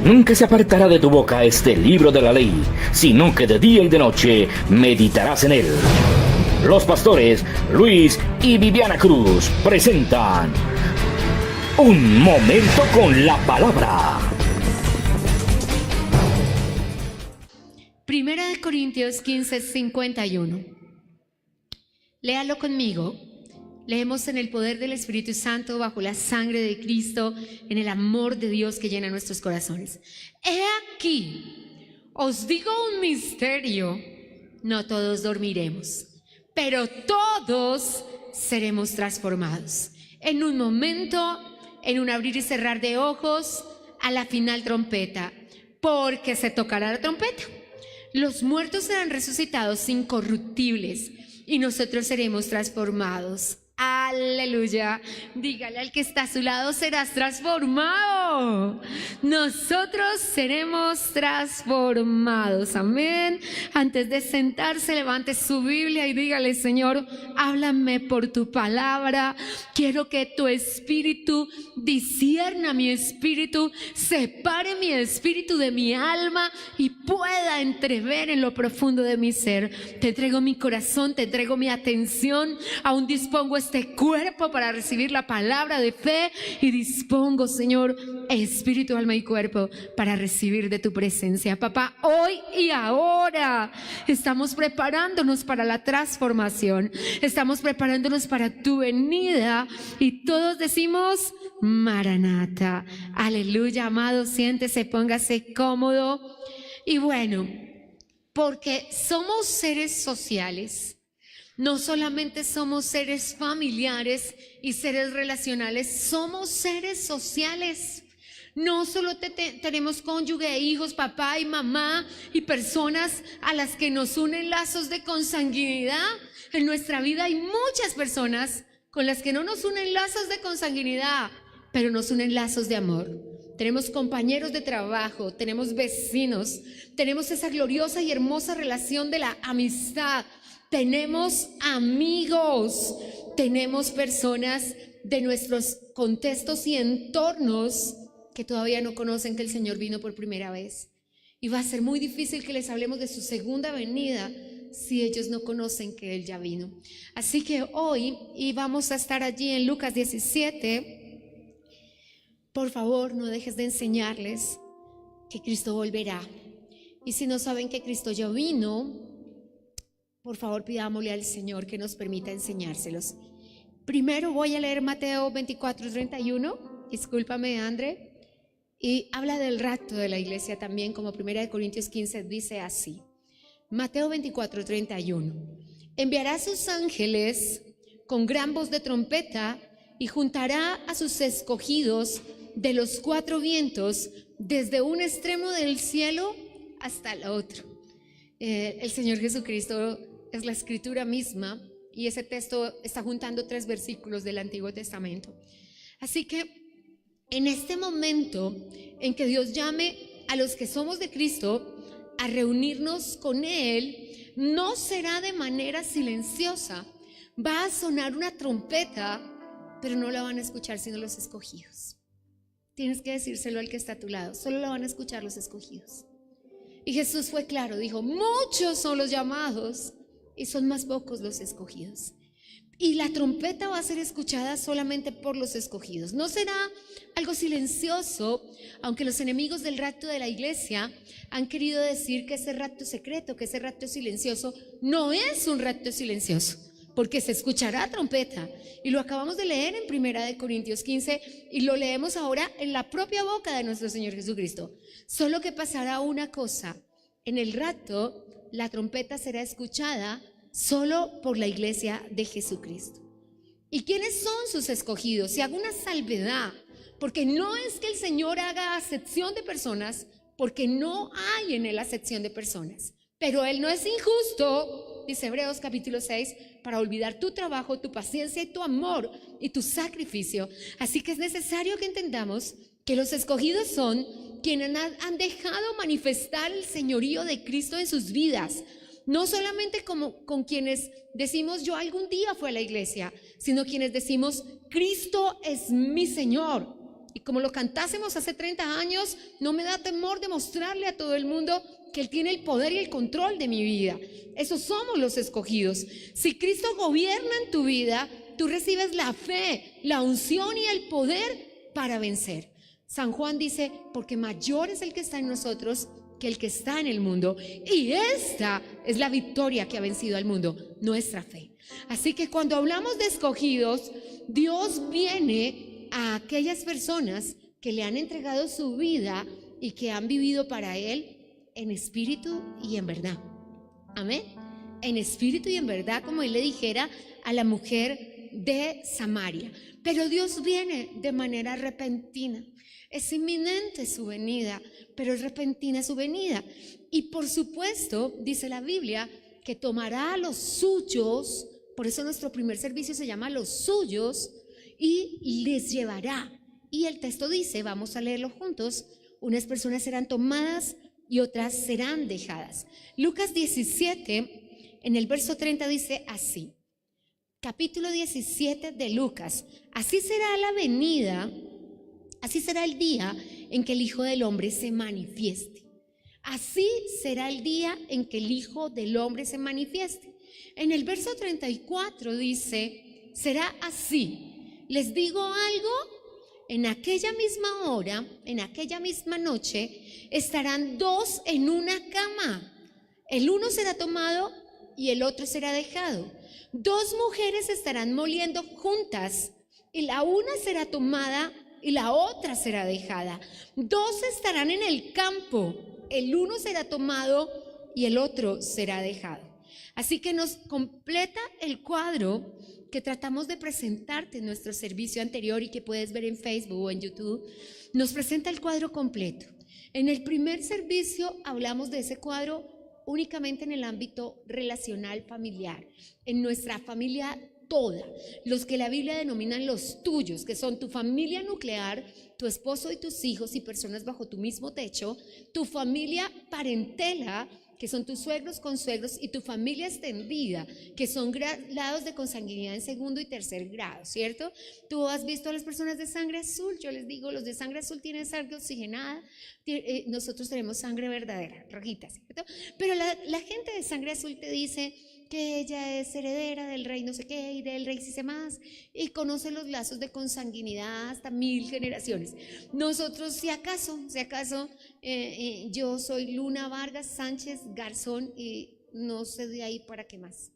Nunca se apartará de tu boca este libro de la ley, sino que de día y de noche meditarás en él. Los pastores Luis y Viviana Cruz presentan Un Momento con la Palabra. Primera de Corintios 15:51. Léalo conmigo. Leemos en el poder del Espíritu Santo, bajo la sangre de Cristo, en el amor de Dios que llena nuestros corazones. He aquí, os digo un misterio: no todos dormiremos, pero todos seremos transformados. En un momento, en un abrir y cerrar de ojos, a la final trompeta, porque se tocará la trompeta. Los muertos serán resucitados incorruptibles y nosotros seremos transformados. Aleluya. Dígale al que está a su lado: serás transformado. Nosotros seremos transformados. Amén. Antes de sentarse, levante su Biblia y dígale: Señor, háblame por tu palabra. Quiero que tu espíritu discierna mi espíritu, separe mi espíritu de mi alma y pueda entrever en lo profundo de mi ser. Te entrego mi corazón, te entrego mi atención. Aún dispongo este cuerpo para recibir la palabra de fe y dispongo, Señor, espíritu, alma y cuerpo para recibir de tu presencia. Papá, hoy y ahora estamos preparándonos para la transformación, estamos preparándonos para tu venida y todos decimos: Maranata. Aleluya. Amado, siéntese, póngase cómodo. Y bueno, porque somos seres sociales, no solamente somos seres familiares y seres relacionales, somos seres sociales. No solo tenemos cónyuge, hijos, papá y mamá y personas a las que nos unen lazos de consanguinidad. En nuestra vida hay muchas personas con las que no nos unen lazos de consanguinidad, pero nos unen lazos de amor. Tenemos compañeros de trabajo, tenemos vecinos, tenemos esa gloriosa y hermosa relación de la amistad. Tenemos amigos, tenemos personas de nuestros contextos y entornos que todavía no conocen que el Señor vino por primera vez. Y va a ser muy difícil que les hablemos de su segunda venida si ellos no conocen que Él ya vino. Así que hoy, y vamos a estar allí en Lucas 17, por favor, no dejes de enseñarles que Cristo volverá. Y si no saben que Cristo ya vino, por favor, pidámosle al Señor que nos permita enseñárselos. Primero voy a leer Mateo 24:31. Discúlpame, André. Y habla del rapto de la iglesia también, como 1 de Corintios 15 dice así. Mateo 24:31. Enviará a sus ángeles con gran voz de trompeta y juntará a sus escogidos de los cuatro vientos, desde un extremo del cielo hasta el otro. El Señor Jesucristo es la escritura misma y ese texto está juntando 3 versículos del Antiguo Testamento. Así que en este momento en que Dios llame a los que somos de Cristo a reunirnos con Él, no será de manera silenciosa. Va a sonar una trompeta, pero no la van a escuchar sino los escogidos. Tienes que decírselo al que está a tu lado: solo la van a escuchar los escogidos. Y Jesús fue claro, dijo: muchos son los llamados y son más pocos los escogidos. Y la trompeta va a ser escuchada solamente por los escogidos. No será algo silencioso, aunque los enemigos del rapto de la iglesia han querido decir que ese rapto secreto, que ese rapto silencioso, no es un rapto silencioso, porque se escuchará trompeta. Y lo acabamos de leer en 1 de Corintios 15 y lo leemos ahora en la propia boca de nuestro Señor Jesucristo. Solo que pasará una cosa: en el rapto la trompeta será escuchada solo por la iglesia de Jesucristo. ¿Y quiénes son sus escogidos? Y hago una salvedad, porque no es que el Señor haga acepción de personas, porque no hay en Él acepción de personas, pero Él no es injusto, dice Hebreos capítulo 6, para olvidar tu trabajo, tu paciencia y tu amor y tu sacrificio. Así que es necesario que entendamos que los escogidos son quienes han dejado manifestar el señorío de Cristo en sus vidas. No solamente como con quienes decimos: yo algún día fui a la iglesia, sino quienes decimos: Cristo es mi Señor. Y como lo cantásemos hace 30 años, no me da temor de mostrarle a todo el mundo que Él tiene el poder y el control de mi vida. Esos somos los escogidos. Si Cristo gobierna en tu vida, tú recibes la fe, la unción y el poder para vencer. San Juan dice, porque mayor es el que está en nosotros que el que está en el mundo. Y esta es la victoria que ha vencido al mundo, nuestra fe. Así que cuando hablamos de escogidos, Dios viene a aquellas personas que le han entregado su vida y que han vivido para Él en espíritu y en verdad. Amén. En espíritu y en verdad, como Él le dijera a la mujer de Samaria. Pero Dios viene de manera repentina. Es inminente su venida, pero es repentina su venida. Y por supuesto, dice la Biblia, que tomará a los suyos, por eso nuestro primer servicio se llama Los Suyos, y les llevará. Y el texto dice, vamos a leerlo juntos, unas personas serán tomadas y otras serán dejadas. Lucas 17, en el verso 30 dice así, capítulo 17 de Lucas, así será la venida, así será el día en que el Hijo del Hombre se manifieste. Así será el día en que el Hijo del Hombre se manifieste. En el verso 34 dice, será así. Les digo algo, en aquella misma hora, en aquella misma noche, estarán dos en una cama. El uno será tomado y el otro será dejado. Dos mujeres estarán moliendo juntas y la una será tomada y la otra será dejada. Dos estarán en el campo, el uno será tomado y el otro será dejado. Así que nos completa el cuadro que tratamos de presentarte en nuestro servicio anterior y que puedes ver en Facebook o en YouTube. Nos presenta el cuadro completo. En el primer servicio hablamos de ese cuadro únicamente en el ámbito relacional familiar, en nuestra familia toda, los que la Biblia denominan los tuyos, que son tu familia nuclear, tu esposo y tus hijos y personas bajo tu mismo techo, tu familia parentela, que son tus suegros, consuegros, y tu familia extendida, que son grados de consanguinidad en segundo y tercer grado, ¿cierto? Tú has visto a las personas de sangre azul, yo les digo, los de sangre azul tienen sangre oxigenada, nosotros tenemos sangre verdadera, rojita, ¿cierto? Pero la gente de sangre azul te dice que ella es heredera del rey no sé qué y del rey sí sé más, y conoce los lazos de consanguinidad hasta 1000 generaciones. Nosotros si acaso yo soy Luna Vargas Sánchez Garzón y no sé de ahí para qué más.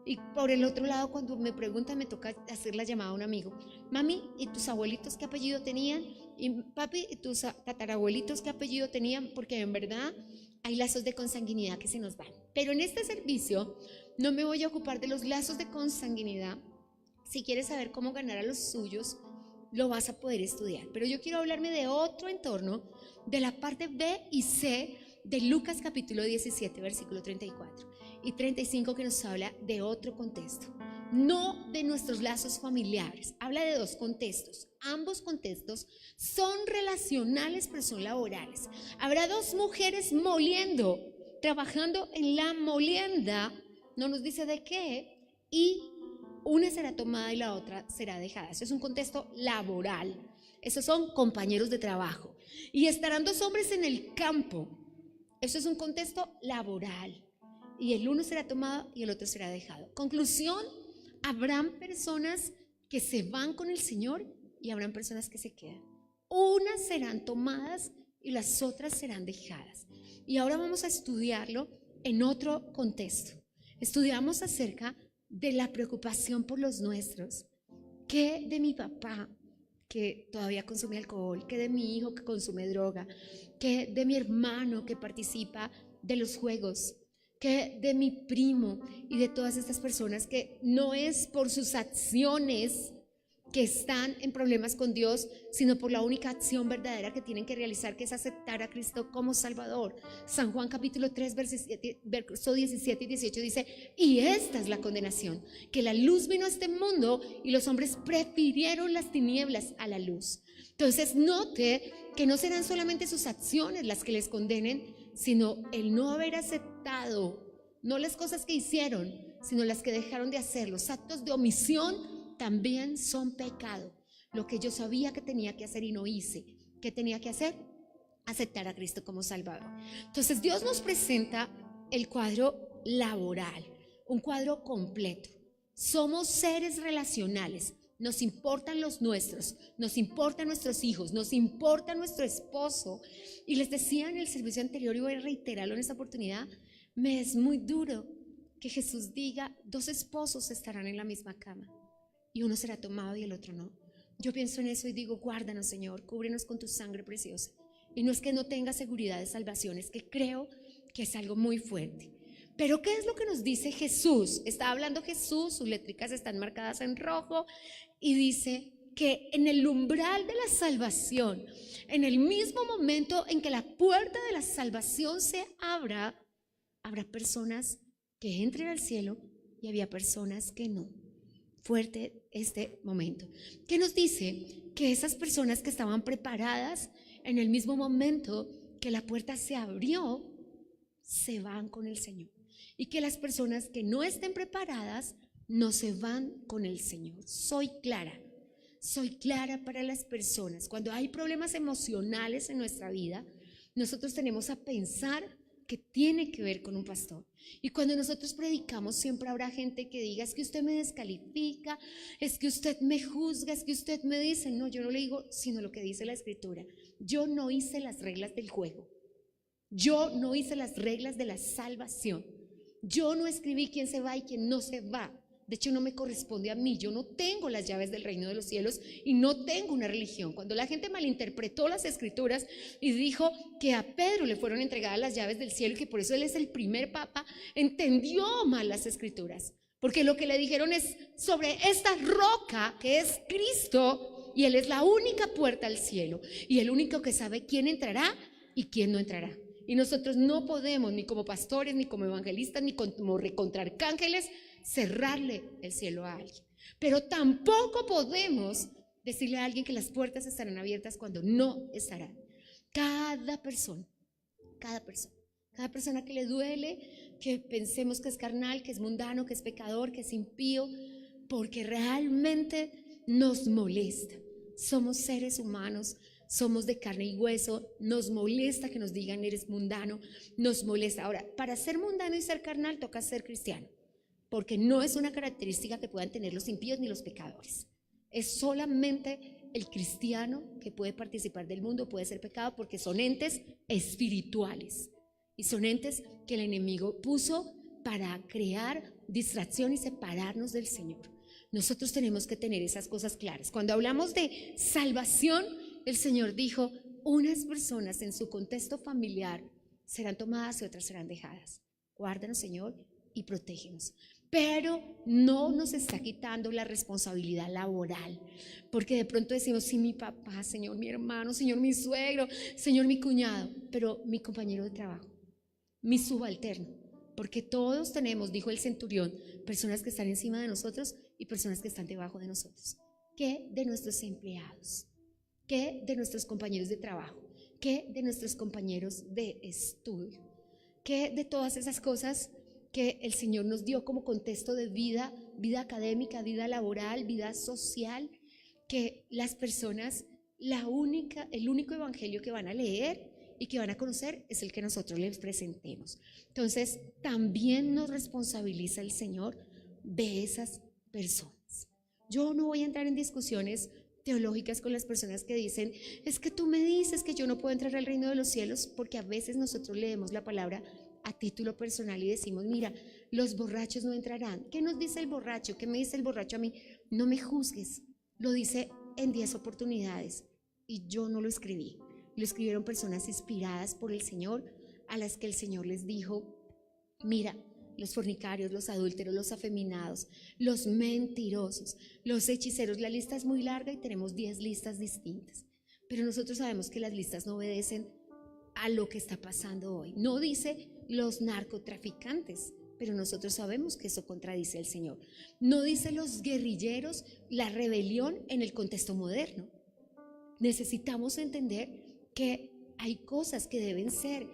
Y por el otro lado, cuando me preguntan, me toca hacer la llamada a un amigo. Mami, ¿y tus abuelitos qué apellido tenían? Y papi, ¿y tus tatarabuelitos qué apellido tenían? Porque en verdad hay lazos de consanguinidad que se nos van. Pero en este servicio no me voy a ocupar de los lazos de consanguinidad. Si quieres saber cómo ganar a los suyos, lo vas a poder estudiar. Pero yo quiero hablarme de otro entorno, de la parte B y C de Lucas capítulo 17, versículo 34 y 35, que nos habla de otro contexto. No de nuestros lazos familiares, habla de dos contextos. Ambos contextos son relacionales, pero son laborales. Habrá dos mujeres moliendo, trabajando en la molienda, no nos dice de qué, y una será tomada y la otra será dejada. Eso es un contexto laboral. Esos son compañeros de trabajo. Y estarán dos hombres en el campo. Eso es un contexto laboral. Y el uno será tomado y el otro será dejado. Conclusión, habrán personas que se van con el Señor y habrán personas que se quedan. Unas serán tomadas y las otras serán dejadas. Y ahora vamos a estudiarlo en otro contexto. Estudiamos acerca de la preocupación por los nuestros. ¿Qué de mi papá que todavía consume alcohol? ¿Qué de mi hijo que consume droga? ¿Qué de mi hermano que participa de los juegos? ¿Qué de mi primo y de todas estas personas que no es por sus acciones que están en problemas con Dios, sino por la única acción verdadera que tienen que realizar, que es aceptar a Cristo como Salvador? San Juan capítulo 3, verso 17 y 18 dice, y esta es la condenación, que la luz vino a este mundo y los hombres prefirieron las tinieblas a la luz. Entonces note que no serán solamente sus acciones las que les condenen, sino el no haber aceptado, no las cosas que hicieron, sino las que dejaron de hacer. Los actos de omisión también son pecado. lo que yo sabía que tenía que hacer y no hice. ¿Qué tenía que hacer? Aceptar a Cristo como Salvador. Entonces Dios nos presenta el cuadro laboral, un cuadro completo. Somos seres relacionales. Nos importan los nuestros, nos importan nuestros hijos, nos importa nuestro esposo. Y les decía en el servicio anterior, y voy a reiterarlo en esta oportunidad, me es muy duro que Jesús diga, 2 esposos estarán en la misma cama y uno será tomado y el otro no. Yo pienso en eso y digo, guárdanos, Señor, cúbrenos con tu sangre preciosa. Y no es que no tenga seguridad de salvación, es que creo que es algo muy fuerte. Pero ¿qué es lo que nos dice Jesús? Está hablando Jesús, sus letricas están marcadas en rojo, y dice que en el umbral de la salvación, en el mismo momento en que la puerta de la salvación se abra, habrá personas que entren al cielo y había personas que no. Fuerte este momento. ¿Qué nos dice? Que esas personas que estaban preparadas, en el mismo momento que la puerta se abrió, se van con el Señor. Y que las personas que no estén preparadas no se van con el Señor. Soy clara para las personas. Cuando hay problemas emocionales en nuestra vida, nosotros tenemos a pensar que tiene que ver con un pastor. Y cuando nosotros predicamos, siempre habrá gente que diga, es que usted me descalifica, es que usted me juzga, es que usted me dice. No, yo no le digo sino lo que dice la Escritura. Yo no hice las reglas del juego. Yo no hice las reglas de la salvación. Yo no escribí quién se va y quién no se va. De hecho, no me corresponde a mí. Yo no tengo las llaves del reino de los cielos y no tengo una religión. Cuando la gente malinterpretó las Escrituras y dijo que a Pedro le fueron entregadas las llaves del cielo y que por eso él es el primer papa, entendió mal las Escrituras. Porque lo que le dijeron es sobre esta roca que es Cristo, y él es la única puerta al cielo y el único que sabe quién entrará y quién no entrará. Y nosotros no podemos, ni como pastores, ni como evangelistas, ni como recontraarcángeles, cerrarle el cielo a alguien. Pero tampoco podemos decirle a alguien que las puertas estarán abiertas cuando no estarán. Cada persona que le duele, que pensemos que es carnal, que es mundano, que es pecador, que es impío, porque realmente nos molesta. Somos seres humanos. Somos de carne y hueso, nos molesta que nos digan eres mundano, nos molesta. Ahora, para ser mundano y ser carnal toca ser cristiano, porque no es una característica que puedan tener los impíos ni los pecadores. Es solamente el cristiano que puede participar del mundo, puede ser pecado, porque son entes espirituales y son entes que el enemigo puso para crear distracción y separarnos del Señor. Nosotros tenemos que tener esas cosas claras. Cuando hablamos de salvación, el Señor dijo, unas personas en su contexto familiar serán tomadas y otras serán dejadas. Guárdanos, Señor, y protégenos. Pero no nos está quitando la responsabilidad laboral, porque de pronto decimos, sí, mi papá, Señor, mi hermano, Señor, mi suegro, Señor, mi cuñado, pero mi compañero de trabajo, mi subalterno, porque todos tenemos, dijo el centurión, personas que están encima de nosotros y personas que están debajo de nosotros. ¿Qué de nuestros empleados? ¿Qué de nuestros compañeros de trabajo? ¿Qué de nuestros compañeros de estudio? ¿Qué de todas esas cosas que el Señor nos dio como contexto de vida, vida académica, vida laboral, vida social, que las personas, el único evangelio que van a leer y que van a conocer es el que nosotros les presentemos? Entonces, también nos responsabiliza el Señor de esas personas. Yo no voy a entrar en discusiones teológicas con las personas que dicen, es que tú me dices que yo no puedo entrar al reino de los cielos, porque a veces nosotros leemos la palabra a título personal y decimos, mira, los borrachos no entrarán. ¿Qué nos dice el borracho? ¿Qué me dice el borracho a mí? No me juzgues. Lo dice en 10 oportunidades y yo no lo escribí. Lo escribieron personas inspiradas por el Señor, a las que el Señor les dijo, mira, los fornicarios, los adúlteros, los afeminados, los mentirosos, los hechiceros. La lista es muy larga y tenemos 10 listas distintas, pero nosotros sabemos que las listas no obedecen a lo que está pasando hoy. No dice los narcotraficantes, pero nosotros sabemos que eso contradice al Señor. No dice los guerrilleros, la rebelión en el contexto moderno. Necesitamos entender que hay cosas que deben ser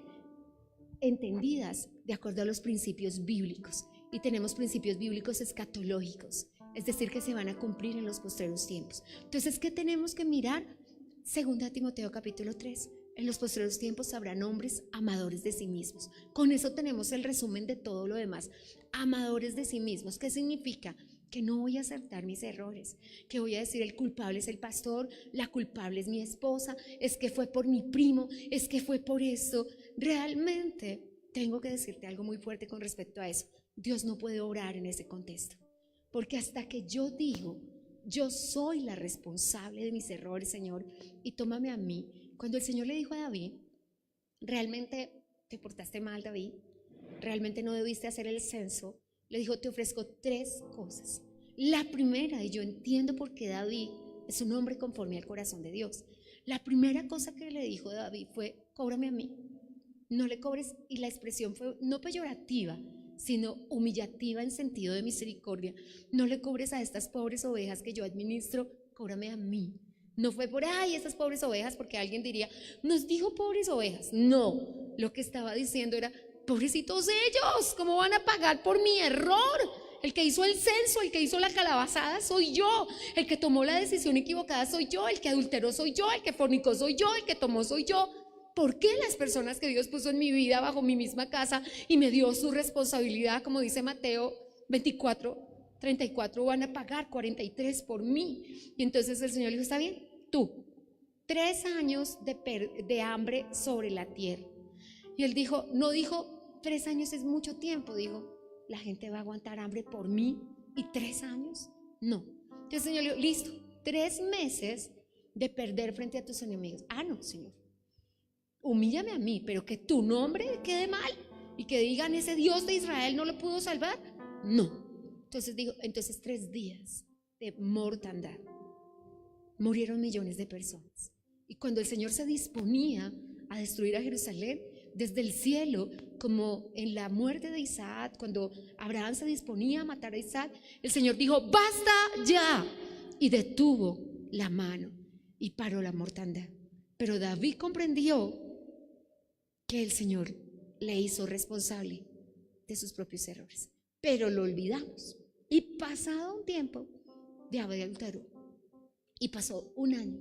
entendidas de acuerdo a los principios bíblicos, y tenemos principios bíblicos escatológicos es decir, que se van a cumplir en los postreros tiempos. Entonces, ¿qué tenemos que mirar? 2 Timoteo capítulo 3. En los postreros tiempos habrán hombres amadores de sí mismos. Con eso tenemos el resumen de todo lo demás. Amadores de sí mismos. ¿Qué significa? Que no voy a aceptar mis errores, que voy a decir el culpable es el pastor, la culpable es mi esposa, es que fue por mi primo, es que fue por esto. Realmente tengo que decirte algo muy fuerte con respecto a eso. Dios no puede obrar en ese contexto, porque hasta que yo digo, yo soy la responsable de mis errores, Señor, y tómame a mí. Cuando el Señor le dijo a David, realmente te portaste mal, David, realmente no debiste hacer el censo, le dijo, te ofrezco 3 cosas. La primera, y yo entiendo por qué David es un hombre conforme al corazón de Dios. La primera cosa que le dijo David fue, cóbrame a mí, no le cobres, y la expresión fue no peyorativa, sino humillativa en sentido de misericordia. No le cobres a estas pobres ovejas que yo administro, cóbrame a mí. No fue por, ay, esas pobres ovejas, porque alguien diría, nos dijo pobres ovejas. No, lo que estaba diciendo era, pobrecitos ellos, ¿cómo van a pagar por mi error? El que hizo el censo, el que hizo la calabazada soy yo, el que tomó la decisión equivocada soy yo, el que adulteró soy yo, el que fornicó soy yo, el que tomó soy yo. ¿Por qué las personas que Dios puso en mi vida bajo mi misma casa y me dio su responsabilidad, como dice Mateo 24:34, van a pagar 43 por mí? Y entonces el Señor le dijo, está bien, tú, 3 años de hambre sobre la tierra. Y él dijo, no dijo 3 años es mucho tiempo, dijo, la gente va a aguantar hambre por mí y 3 años, no. Entonces el Señor le dijo, listo, 3 meses de perder frente a tus enemigos. Ah, no, Señor, humíllame a mí, pero que tu nombre quede mal y que digan ese Dios de Israel no lo pudo salvar. No. Entonces dijo, entonces 3 días de mortandad. Murieron millones de personas. Y cuando el Señor se disponía a destruir a Jerusalén, desde el cielo, como en la muerte de Isaac, cuando Abraham se disponía a matar a Isaac, el Señor dijo, basta ya, y detuvo la mano y paró la mortandad. Pero David comprendió que el Señor le hizo responsable de sus propios errores, pero lo olvidamos. Y pasado un tiempo, David adulteró. Y pasó 1 año.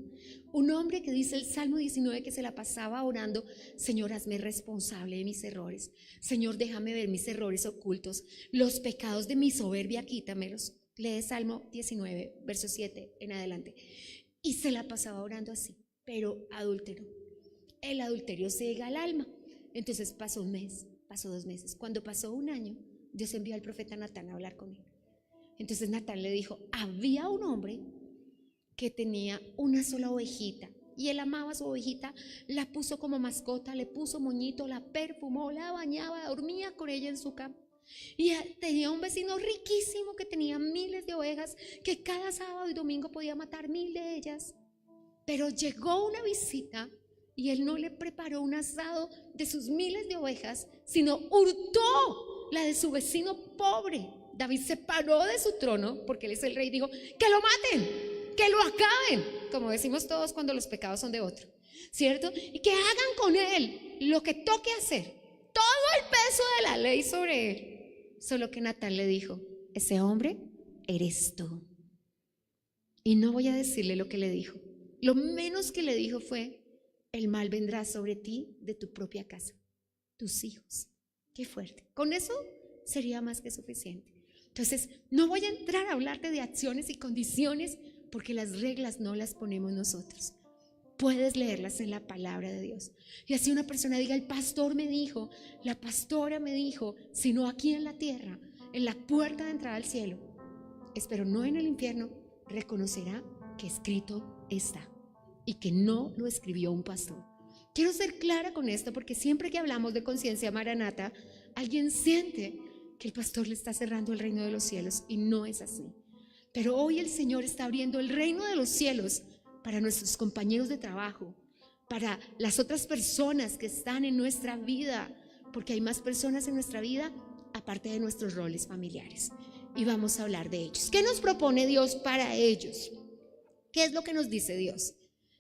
Un hombre que dice el Salmo 19 que se la pasaba orando, Señor, hazme responsable de mis errores. Señor, déjame ver mis errores ocultos. Los pecados de mi soberbia, quítamelos. Lee Salmo 19, verso 7 en adelante. Y se la pasaba orando así, pero adúltero. El adulterio cega al alma. Entonces pasó 1 mes, pasó 2 meses. Cuando pasó 1 año, Dios envió al profeta Natán a hablar con él. Entonces Natán le dijo, había un hombre que tenía una sola ovejita y él amaba a su ovejita, la puso como mascota, le puso moñito, la perfumó, la bañaba, dormía con ella en su cama. Y tenía un vecino riquísimo que tenía miles de ovejas, que cada sábado y domingo podía matar 1000 de ellas. Pero llegó una visita y él no le preparó un asado de sus miles de ovejas, sino hurtó la de su vecino pobre. David se paró de su trono, porque él es el rey, y dijo, que lo maten, que lo acaben, como decimos todos cuando los pecados son de otro, ¿cierto? Y que hagan con él lo que toque hacer, todo el peso de la ley sobre él. Solo que Natán le dijo, ese hombre eres tú. Y no voy a decirle lo que le dijo. Lo menos que le dijo fue, el mal vendrá sobre ti de tu propia casa, tus hijos. Qué fuerte. Con eso sería más que suficiente. Entonces, no voy a entrar a hablarte de acciones y condiciones, porque las reglas no las ponemos nosotros. Puedes leerlas en la palabra de Dios. Y así una persona diga, el pastor me dijo, la pastora me dijo, sino aquí en la tierra, en la puerta de entrada al cielo, espero no en el infierno, reconocerá que escrito está y que no lo escribió un pastor. Quiero ser clara con esto, porque siempre que hablamos de conciencia maranata, alguien siente que el pastor le está cerrando el reino de los cielos, y no es así. Pero hoy el Señor está abriendo el reino de los cielos para nuestros compañeros de trabajo, para las otras personas que están en nuestra vida, porque hay más personas en nuestra vida aparte de nuestros roles familiares, y vamos a hablar de ellos. ¿Qué nos propone Dios para ellos? ¿Qué es lo que nos dice Dios?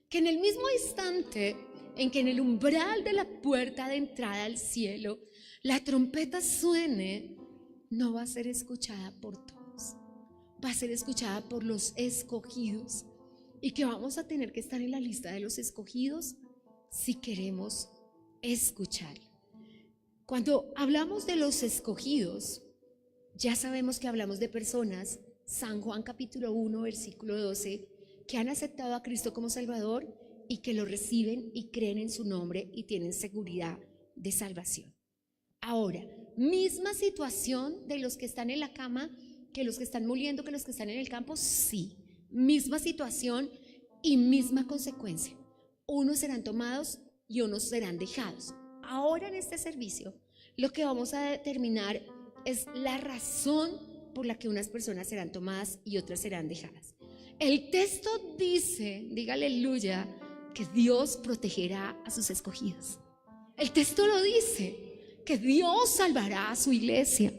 Que en el mismo instante en que en el umbral de la puerta de entrada al cielo la trompeta suene, no va a ser escuchada por todos. va a ser escuchada por los escogidos y que vamos a tener que estar en la lista de los escogidos si queremos escuchar. Cuando hablamos de los escogidos, ya sabemos que hablamos de personas, San Juan capítulo 1, versículo 12, que han aceptado a Cristo como Salvador y que lo reciben y creen en su nombre y tienen seguridad de salvación. Ahora, misma situación de los que están en la cama, que los que están moliendo, que los que están en el campo, sí, misma situación y misma consecuencia. Unos serán tomados y unos serán dejados. Ahora en este servicio, lo que vamos a determinar es la razón por la que unas personas serán tomadas y otras serán dejadas. El texto dice, diga aleluya, que Dios protegerá a sus escogidos. El texto lo dice, que Dios salvará a su iglesia,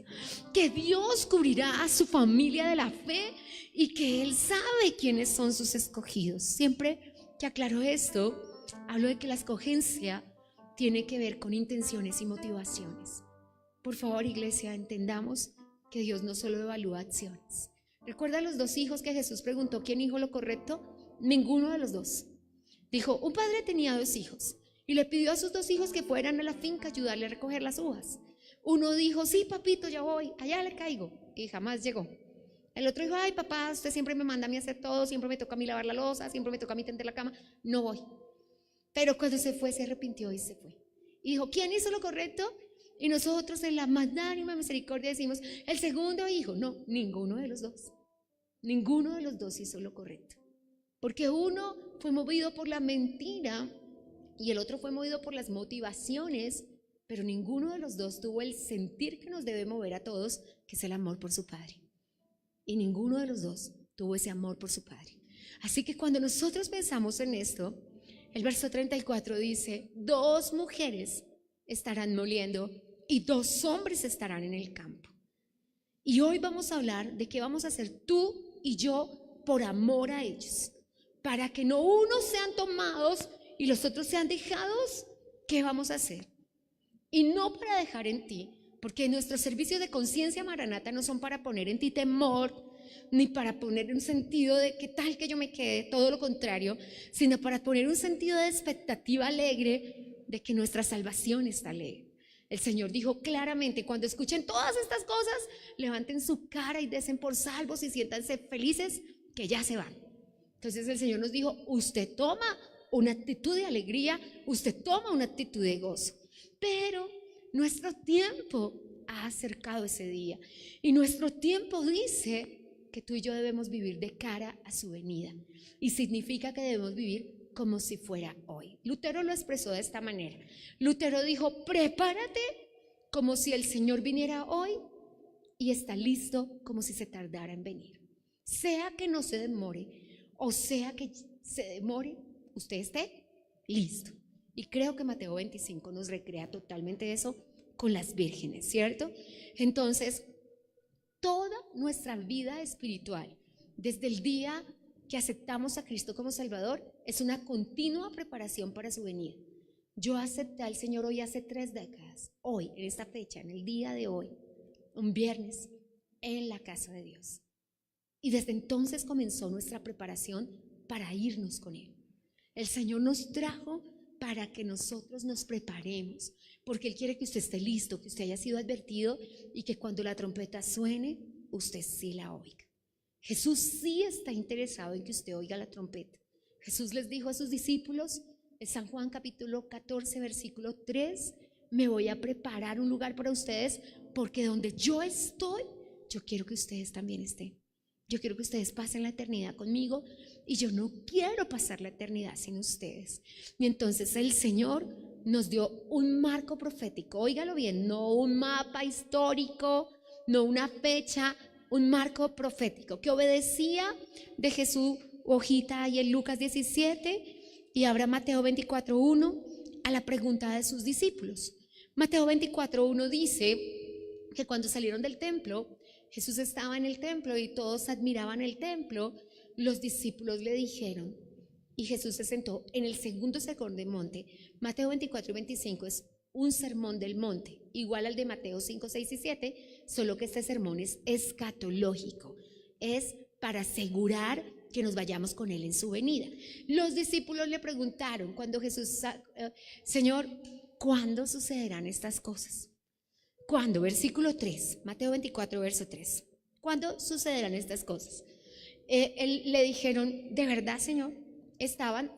que Dios cubrirá a su familia de la fe y que Él sabe quiénes son sus escogidos. Siempre que aclaro esto, hablo de que la escogencia tiene que ver con intenciones y motivaciones. Por favor, iglesia, entendamos que Dios no solo evalúa acciones. ¿Recuerda los dos hijos que Jesús preguntó quién dijo lo correcto? Ninguno de los dos. Dijo, un padre tenía 2 hijos y le pidió a sus 2 hijos que fueran a la finca a ayudarle a recoger las uvas. Uno dijo, sí, papito, ya voy, allá le caigo, y jamás llegó. El otro dijo, ay, papá, usted siempre me manda a mí a hacer todo, siempre me toca a mí lavar la loza, siempre me toca a mí tender la cama, no voy. Pero cuando se fue, se arrepintió y se fue. Y dijo, ¿quién hizo lo correcto? Y nosotros en la magnánima misericordia decimos, el segundo hijo. No, ninguno de los dos. Ninguno de los dos hizo lo correcto. Porque uno fue movido por la mentira y el otro fue movido por las motivaciones, pero ninguno de los dos tuvo el sentir que nos debe mover a todos, que es el amor por su padre. Y ninguno de los dos tuvo ese amor por su padre. Así que cuando nosotros pensamos en esto, el verso 34 dice, 2 mujeres estarán moliendo y 2 hombres estarán en el campo. Y hoy vamos a hablar de qué vamos a hacer tú y yo por amor a ellos. Para que no unos sean tomados y los otros sean dejados, ¿qué vamos a hacer? Y no para dejar en ti, porque nuestros servicios de conciencia maranata no son para poner en ti temor, ni para poner un sentido de qué tal que yo me quede, todo lo contrario, sino para poner un sentido de expectativa alegre de que nuestra salvación está alegre. El Señor dijo claramente, cuando escuchen todas estas cosas, levanten su cara y desen por salvos y siéntanse felices que ya se van. Entonces el Señor nos dijo, usted toma una actitud de alegría, usted toma una actitud de gozo. Pero nuestro tiempo ha acercado ese día y nuestro tiempo dice que tú y yo debemos vivir de cara a su venida y significa que debemos vivir como si fuera hoy. Lutero lo expresó de esta manera. Lutero dijo, prepárate como si el Señor viniera hoy y está listo como si se tardara en venir. Sea que no se demore o sea que se demore, usted esté listo. Y creo que Mateo 25 nos recrea totalmente eso con las vírgenes, ¿cierto? Entonces, toda nuestra vida espiritual, desde el día que aceptamos a Cristo como Salvador, es una continua preparación para su venida. Yo acepté al Señor hoy hace 3 décadas, hoy, en esta fecha, en el día de hoy, un viernes, en la casa de Dios. Y desde entonces comenzó nuestra preparación para irnos con Él. El Señor nos trajo para que nosotros nos preparemos, porque Él quiere que usted esté listo, que usted haya sido advertido y que cuando la trompeta suene, usted sí la oiga. Jesús sí está interesado en que usted oiga la trompeta. Jesús les dijo a sus discípulos, en San Juan capítulo 14, versículo 3, me voy a preparar un lugar para ustedes, porque donde yo estoy, yo quiero que ustedes también estén. Yo quiero que ustedes pasen la eternidad conmigo y yo no quiero pasar la eternidad sin ustedes. Y entonces el Señor nos dio un marco profético, óigalo bien, no un mapa histórico, no una fecha, un marco profético que obedecía de Jesús hojita y en Lucas 17 y ahora Mateo 24:1 a la pregunta de sus discípulos. Mateo 24:1 dice que cuando salieron del templo, Jesús estaba en el templo y todos admiraban el templo. Los discípulos le dijeron, y Jesús se sentó en el segundo sermón del monte. Mateo 24 y 25 es un sermón del monte, igual al de Mateo 5, 6 y 7, solo que este sermón es escatológico. es para asegurar que nos vayamos con Él en su venida. Los discípulos le preguntaron cuando Jesús, Señor, ¿cuándo sucederán estas cosas? ¿Cuándo? Versículo 3, Mateo 24, verso 3. ¿Cuándo sucederán estas cosas? Le dijeron, ¿de verdad, Señor? Estaban,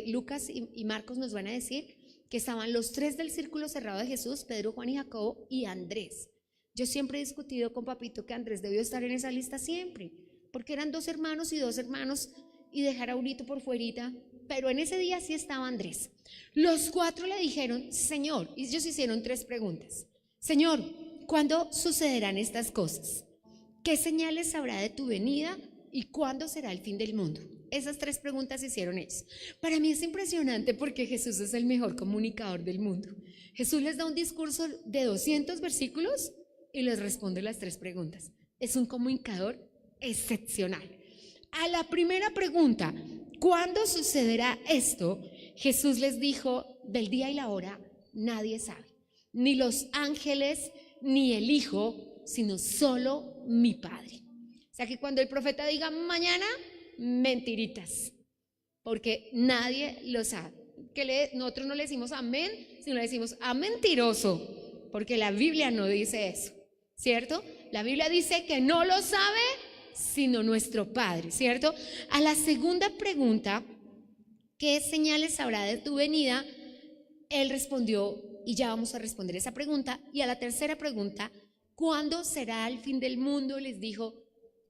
Lucas y Marcos nos van a decir que estaban los tres del círculo cerrado de Jesús, Pedro, Juan y Jacobo y Andrés. Yo siempre he discutido con Papito que Andrés debió estar en esa lista siempre, porque eran dos hermanos y dejar a Unito por fuerita, pero en ese día sí estaba Andrés. Los cuatro le dijeron, Señor, y ellos hicieron tres preguntas. Señor, ¿cuándo sucederán estas cosas? ¿Qué señales habrá de tu venida y cuándo será el fin del mundo? Esas tres preguntas hicieron ellos. Para mí es impresionante porque Jesús es el mejor comunicador del mundo. Jesús les da un discurso de 200 versículos y les responde las tres preguntas. Es un comunicador excepcional. A la primera pregunta, ¿cuándo sucederá esto? Jesús les dijo, del día y la hora nadie sabe, ni los ángeles, ni el Hijo, sino solo mi Padre. O sea que cuando el profeta diga mañana, mentiritas, porque nadie lo sabe. Nosotros no le decimos amén, sino le decimos a mentiroso, porque la Biblia no dice eso, ¿cierto? La Biblia dice que no lo sabe sino nuestro Padre, ¿cierto? A la segunda pregunta, ¿qué señales habrá de tu venida? Él respondió, y ya vamos a responder esa pregunta. Y a la tercera pregunta, ¿cuándo será el fin del mundo? Les dijo,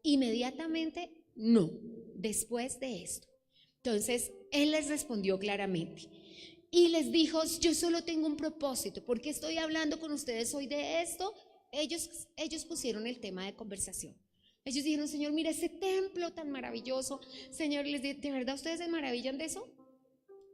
inmediatamente no, después de esto. Entonces, él les respondió claramente y les dijo, yo solo tengo un propósito, ¿por qué estoy hablando con ustedes hoy de esto? Ellos pusieron el tema de conversación. Ellos dijeron, Señor, mira ese templo tan maravilloso. Señor, les dije, ¿de verdad ustedes se maravillan de eso?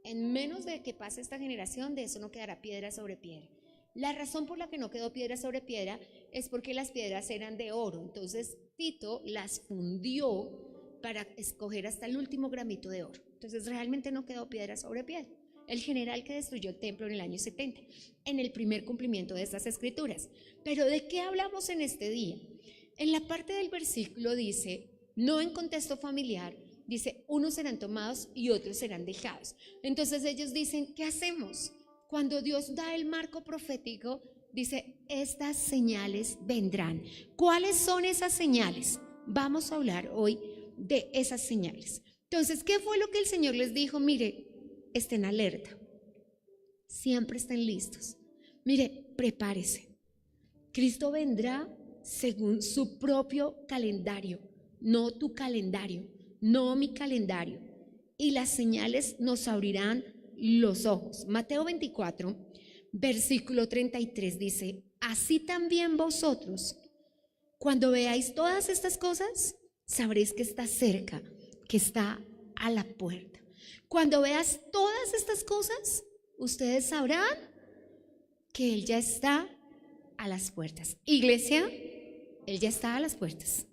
En menos de que pase esta generación, de eso no quedará piedra sobre piedra. La razón por la que no quedó piedra sobre piedra es porque las piedras eran de oro. Entonces Tito las fundió para escoger hasta el último gramito de oro. Entonces realmente no quedó piedra sobre piedra. El general que destruyó el templo en el año 70, en el primer cumplimiento de estas escrituras. Pero ¿de qué hablamos en este día? En la parte del versículo dice, no en contexto familiar, dice, unos serán tomados y otros serán dejados. Entonces ellos dicen, ¿qué hacemos? Cuando Dios da el marco profético, dice, estas señales vendrán. ¿Cuáles son esas señales? Vamos a hablar hoy de esas señales. Entonces, ¿qué fue lo que el Señor les dijo? Mire, estén alerta, siempre estén listos. Mire, prepárese. Cristo vendrá según su propio calendario, no tu calendario, no mi calendario. Y las señales nos abrirán los ojos. Mateo 24, versículo 33 dice, así también vosotros, cuando veáis todas estas cosas, sabréis que está cerca, que está a la puerta. Cuando veas todas estas cosas, ustedes sabrán que Él ya está a las puertas. Iglesia, Él ya está a las puertas.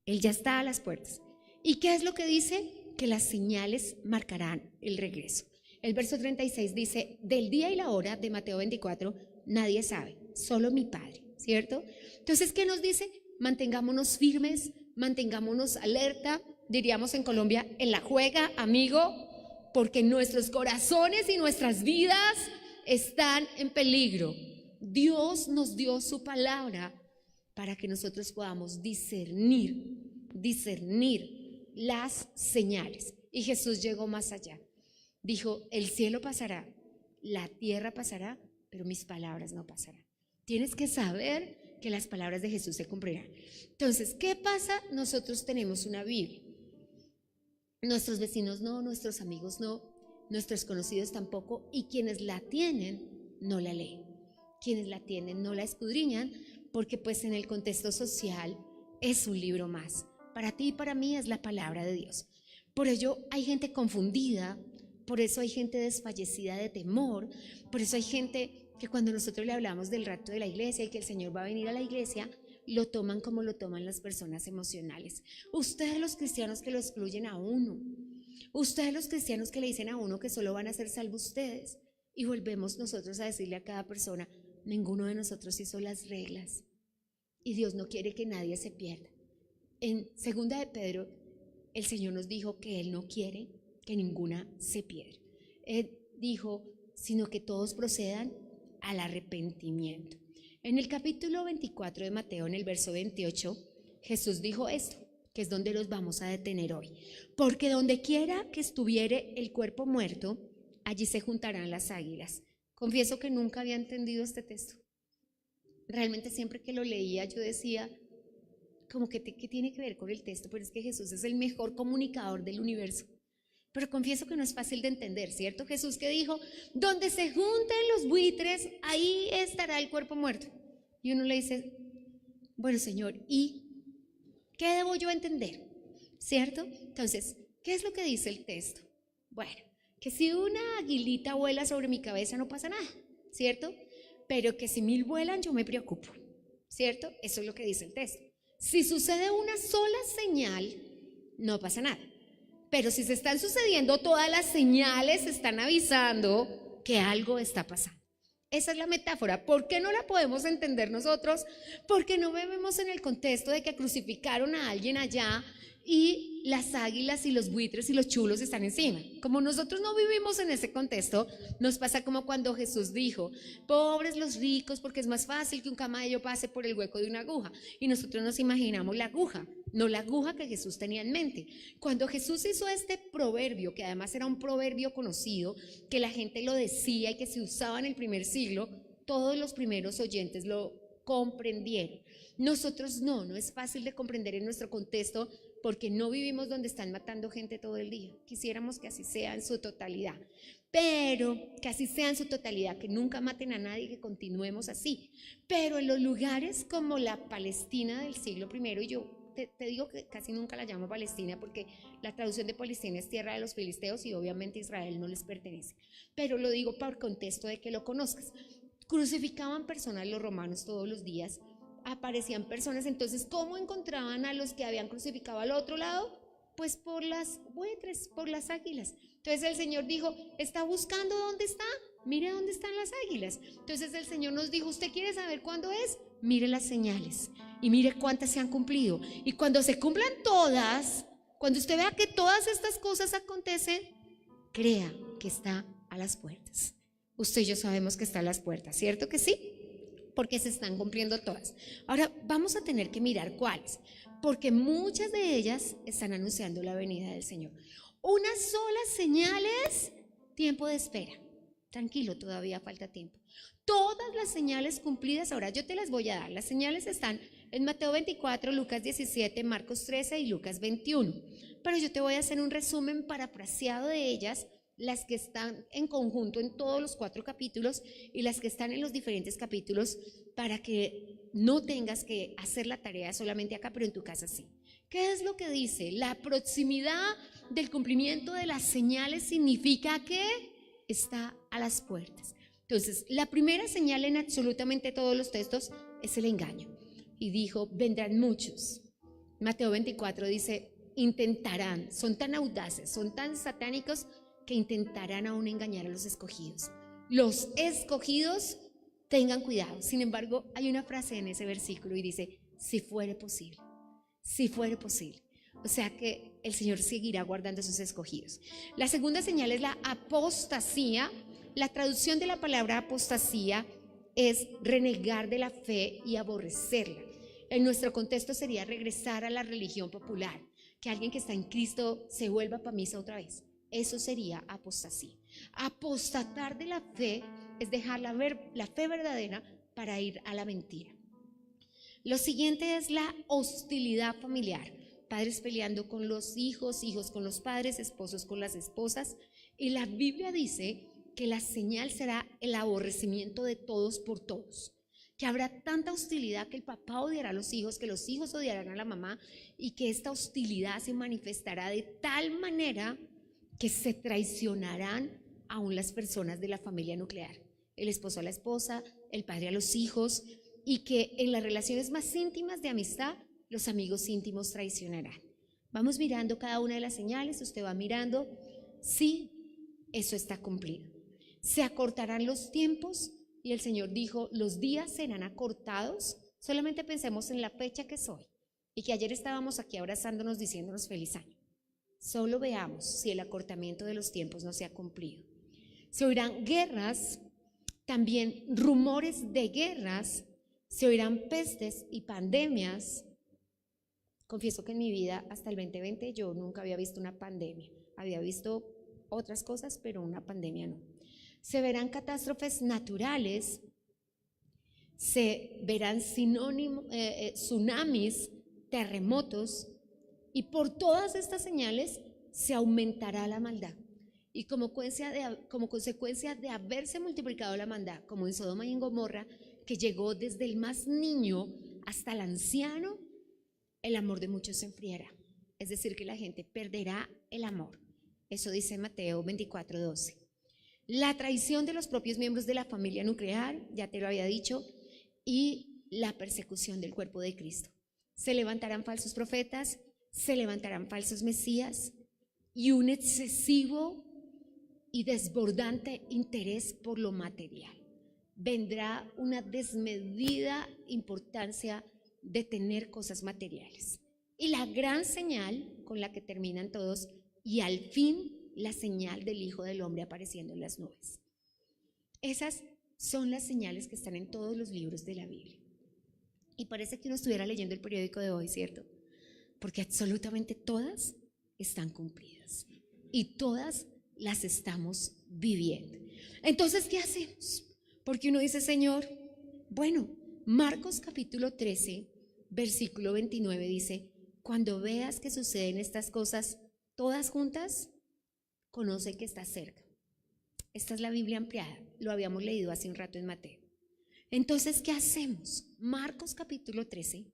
Él ya está a las puertas. ¿Y qué es lo que dice? Que las señales marcarán el regreso. El verso 36 dice, del día y la hora de Mateo 24, nadie sabe, solo mi Padre, ¿cierto? Entonces, ¿qué nos dice? Mantengámonos firmes, mantengámonos alerta, diríamos en Colombia, en la juega, amigo, porque nuestros corazones y nuestras vidas están en peligro. Dios nos dio su palabra para que nosotros podamos discernir las señales. Y Jesús llegó más allá. Dijo, el cielo pasará, la tierra pasará, pero mis palabras no pasarán. Tienes que saber que las palabras de Jesús se cumplirán. Entonces, ¿qué pasa? Nosotros tenemos una Biblia. Nuestros vecinos no, nuestros amigos no, nuestros conocidos tampoco, y quienes la tienen no la leen. Quienes la tienen no la escudriñan, porque pues en el contexto social es un libro más. Para ti y para mí es la palabra de Dios. Por ello hay gente confundida, por eso hay gente desfallecida de temor, por eso hay gente que cuando nosotros le hablamos del rapto de la iglesia y que el Señor va a venir a la iglesia, lo toman como lo toman las personas emocionales. Ustedes los cristianos que lo excluyen a uno, ustedes los cristianos que le dicen a uno que solo van a ser salvos ustedes, y volvemos nosotros a decirle a cada persona, ninguno de nosotros hizo las reglas y Dios no quiere que nadie se pierda. En segunda de Pedro, el Señor nos dijo que Él no quiere que ninguna se pierda. Él dijo, sino que todos procedan al arrepentimiento. En el capítulo 24 de Mateo, en el verso 28, Jesús dijo esto, que es donde los vamos a detener hoy. Porque donde quiera que estuviere el cuerpo muerto, allí se juntarán las águilas. Confieso que nunca había entendido este texto. Realmente siempre que lo leía yo decía, como que ¿qué tiene que ver con el texto? Pero es que Jesús es el mejor comunicador del universo. Pero confieso que no es fácil de entender, ¿cierto? Jesús que dijo, donde se junten los buitres, ahí estará el cuerpo muerto. Y uno le dice, bueno, Señor, ¿y qué debo yo entender? ¿Cierto? Entonces, ¿qué es lo que dice el texto? Bueno, que si una aguilita vuela sobre mi cabeza no pasa nada, ¿cierto? Pero que si 1000 vuelan yo me preocupo, ¿cierto? Eso es lo que dice el texto. Si sucede una sola señal, no pasa nada. Pero si se están sucediendo todas las señales, están avisando que algo está pasando. Esa es la metáfora. ¿Por qué no la podemos entender nosotros? Porque no vemos en el contexto de que crucificaron a alguien allá y las águilas y los buitres y los chulos están encima. Como nosotros no vivimos en ese contexto, nos pasa como cuando Jesús dijo, pobres los ricos porque es más fácil que un camello pase por el hueco de una aguja. Y nosotros nos imaginamos la aguja, no la aguja que Jesús tenía en mente. Cuando Jesús hizo este proverbio, que además era un proverbio conocido, que la gente lo decía y que se usaba en el primer siglo, todos los primeros oyentes lo comprendieron. Nosotros no es fácil de comprender en nuestro contexto porque no vivimos donde están matando gente todo el día. Quisiéramos que así sea en su totalidad, pero que así sea en su totalidad, que nunca maten a nadie, que continuemos así. Pero en los lugares como la Palestina del siglo I, y yo te digo que casi nunca la llamo Palestina porque la traducción de Palestina es tierra de los filisteos y obviamente Israel no les pertenece, pero lo digo por contexto de que lo conozcas. Crucificaban personas los romanos todos los días, aparecían personas, entonces ¿cómo encontraban a los que habían crucificado al otro lado? Pues por las buitres, por las águilas. Entonces el Señor dijo, ¿está buscando dónde está? Mire dónde están las águilas. Entonces el Señor nos dijo, ¿usted quiere saber cuándo es? Mire las señales y mire cuántas se han cumplido. Y cuando se cumplan todas, cuando usted vea que todas estas cosas acontecen, crea que está a las puertas. Usted y yo sabemos que está a las puertas, ¿cierto que sí? Porque se están cumpliendo todas. Ahora vamos a tener que mirar cuáles, porque muchas de ellas están anunciando la venida del Señor. Una sola señal es tiempo de espera. Tranquilo, todavía falta tiempo. Todas las señales cumplidas, ahora yo te las voy a dar. Las señales están en Mateo 24, Lucas 17, Marcos 13 y Lucas 21. Pero yo te voy a hacer un resumen parafraseado de ellas, las que están en conjunto en todos los 4 capítulos y las que están en los diferentes capítulos, para que no tengas que hacer la tarea solamente acá, pero en tu casa sí. ¿Qué es lo que dice? La proximidad del cumplimiento de las señales significa que está a las puertas. Entonces, la primera señal en absolutamente todos los textos es el engaño. Y dijo, vendrán muchos. Mateo 24 dice, intentarán, son tan audaces, son tan satánicos que intentarán aún engañar a los escogidos. Los escogidos, tengan cuidado. Sin embargo, hay una frase en ese versículo y dice, si fuere posible, si fuere posible. O sea que el Señor seguirá guardando a sus escogidos. La segunda señal es la apostasía. La traducción de la palabra apostasía es renegar de la fe y aborrecerla. En nuestro contexto sería regresar a la religión popular, que alguien que está en Cristo se vuelva para misa otra vez. Eso sería apostasía. Apostatar de la fe es dejar la fe verdadera para ir a la mentira. Lo siguiente es la hostilidad familiar. Padres peleando con los hijos, hijos con los padres, esposos con las esposas. Y la Biblia dice que la señal será el aborrecimiento de todos por todos. Que habrá tanta hostilidad que el papá odiará a los hijos, que los hijos odiarán a la mamá y que esta hostilidad se manifestará de tal manera que se traicionarán aún las personas de la familia nuclear, el esposo a la esposa, el padre a los hijos, y que en las relaciones más íntimas de amistad, los amigos íntimos traicionarán. Vamos mirando cada una de las señales, usted va mirando, sí, eso está cumplido. Se acortarán los tiempos, y el Señor dijo, los días serán acortados, solamente pensemos en la fecha que es hoy. y que ayer estábamos aquí abrazándonos diciéndonos feliz año. Solo veamos si el acortamiento de los tiempos no se ha cumplido. Se oirán guerras, también rumores de guerras, se oirán pestes y pandemias. Confieso que en mi vida hasta el 2020 yo nunca había visto una pandemia. Había visto otras cosas, pero una pandemia no. Se verán catástrofes naturales, se verán tsunamis, terremotos, y por todas estas señales se aumentará la maldad. Y como consecuencia de haberse multiplicado la maldad, como en Sodoma y en Gomorra, que llegó desde el más niño hasta el anciano, el amor de muchos se enfriará. Es decir, que la gente perderá el amor. Eso dice Mateo 24:12. La traición de los propios miembros de la familia nuclear, ya te lo había dicho, y la persecución del cuerpo de Cristo. Se levantarán falsos profetas, se levantarán falsos mesías y un excesivo y desbordante interés por lo material. Vendrá una desmedida importancia de tener cosas materiales. Y la gran señal con la que terminan todos, y al fin la señal del Hijo del Hombre apareciendo en las nubes. Esas son las señales que están en todos los libros de la Biblia. Y parece que uno estuviera leyendo el periódico de hoy, ¿cierto? Porque absolutamente todas están cumplidas y todas las estamos viviendo. Entonces, ¿qué hacemos? Porque uno dice, Señor, bueno, Marcos capítulo 13, versículo 29 dice, cuando veas que suceden estas cosas todas juntas, conoce que está cerca. Esta es la Biblia ampliada, lo habíamos leído hace un rato en Mateo. Entonces, ¿qué hacemos? Marcos capítulo 13,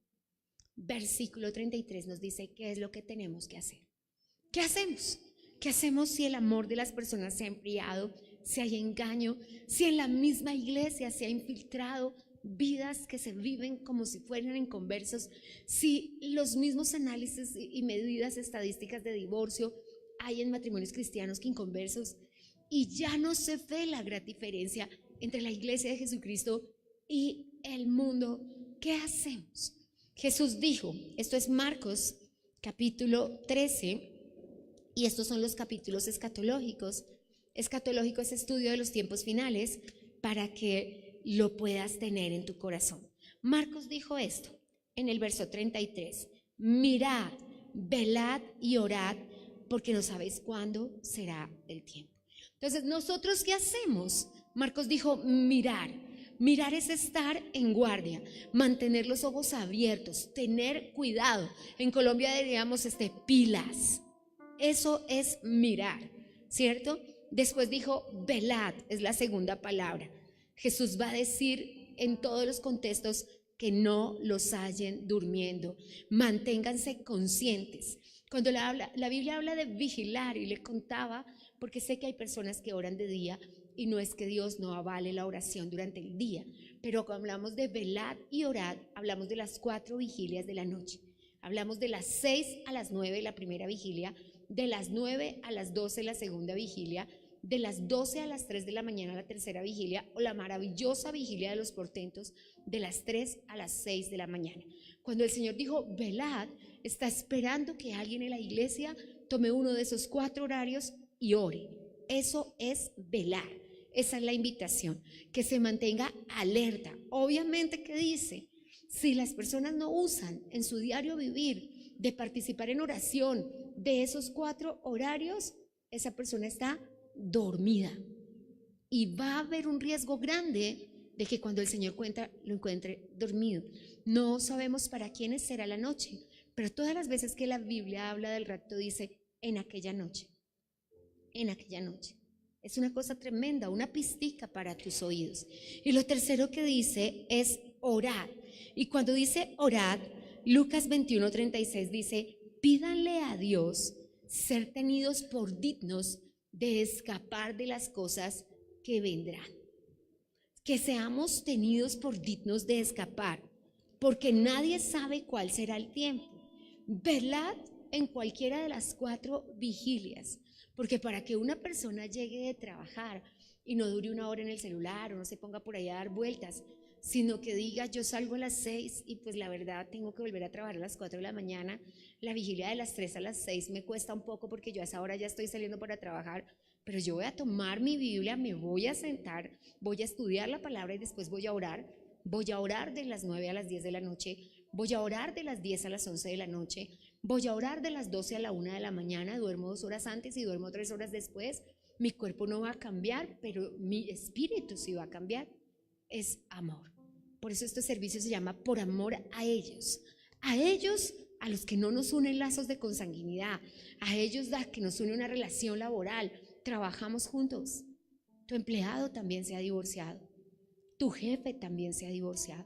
versículo 33 nos dice qué es lo que tenemos que hacer. ¿Qué hacemos? ¿Qué hacemos si el amor de las personas se ha enfriado, si hay engaño, si en la misma iglesia se ha infiltrado vidas que se viven como si fueran inconversos, si los mismos análisis y medidas estadísticas de divorcio hay en matrimonios cristianos que inconversos, y ya no se ve la gran diferencia entre la iglesia de Jesucristo y el mundo? ¿Qué hacemos? Jesús dijo, esto es Marcos capítulo 13, y estos son los capítulos escatológicos. Escatológico es estudio de los tiempos finales, para que lo puedas tener en tu corazón. Marcos dijo esto en el verso 33, mirad, velad y orad, porque no sabéis cuándo será el tiempo. Entonces, ¿nosotros qué hacemos? Marcos dijo mirar. Mirar es estar en guardia, mantener los ojos abiertos, tener cuidado. En Colombia diríamos pilas. Eso es mirar, ¿cierto? Después dijo velad, es la segunda palabra. Jesús va a decir en todos los contextos que no los hallen durmiendo. Manténganse conscientes. Cuando la Biblia habla de vigilar, y le contaba, porque sé que hay personas que oran de día, y no es que Dios no avale la oración durante el día, pero cuando hablamos de velad y orad, hablamos de las 4 vigilias de la noche. Hablamos de las 6 a las 9 la primera vigilia, de las 9 a las 12 la segunda vigilia, de las 12 a las 3 de la mañana la tercera vigilia, o la maravillosa vigilia de los portentos, de las 3 a las 6 de la mañana. Cuando el Señor dijo velad, está esperando que alguien en la iglesia tome uno de esos 4 horarios y ore. Eso es velar. Esa es la invitación, que se mantenga alerta. Obviamente, ¿qué dice? Si las personas no usan en su diario vivir de participar en oración de esos 4 horarios, esa persona está dormida, y va a haber un riesgo grande de que cuando el Señor lo encuentre dormido. No sabemos para quiénes será la noche, pero todas las veces que la Biblia habla del rapto dice en aquella noche. En aquella noche. Es una cosa tremenda, una pistica para tus oídos. Y lo tercero que dice es orad. Y cuando dice orad, Lucas 21:36 dice, pídanle a Dios ser tenidos por dignos de escapar de las cosas que vendrán. Que seamos tenidos por dignos de escapar, porque nadie sabe cuál será el tiempo. Velad en cualquiera de las 4 vigilias, porque para que una persona llegue de trabajar y no dure una hora en el celular o no se ponga por ahí a dar vueltas, sino que diga yo salgo a las 6 y pues la verdad tengo que volver a trabajar a las 4 de la mañana, la vigilia de las 3 a las 6 me cuesta un poco porque yo a esa hora ya estoy saliendo para trabajar, pero yo voy a tomar mi Biblia, me voy a sentar, voy a estudiar la palabra y después voy a orar de las 9 a las 10 de la noche, voy a orar de las 10 a las 11 de la noche, voy a orar de las 12 a la 1 de la mañana, duermo 2 horas antes y duermo 3 horas después. Mi cuerpo no va a cambiar, pero mi espíritu sí va a cambiar. Es amor. Por eso este servicio se llama por amor a ellos, a los que no nos unen lazos de consanguinidad, a ellos a que nos une una relación laboral, trabajamos juntos. Tu empleado también se ha divorciado, tu jefe también se ha divorciado,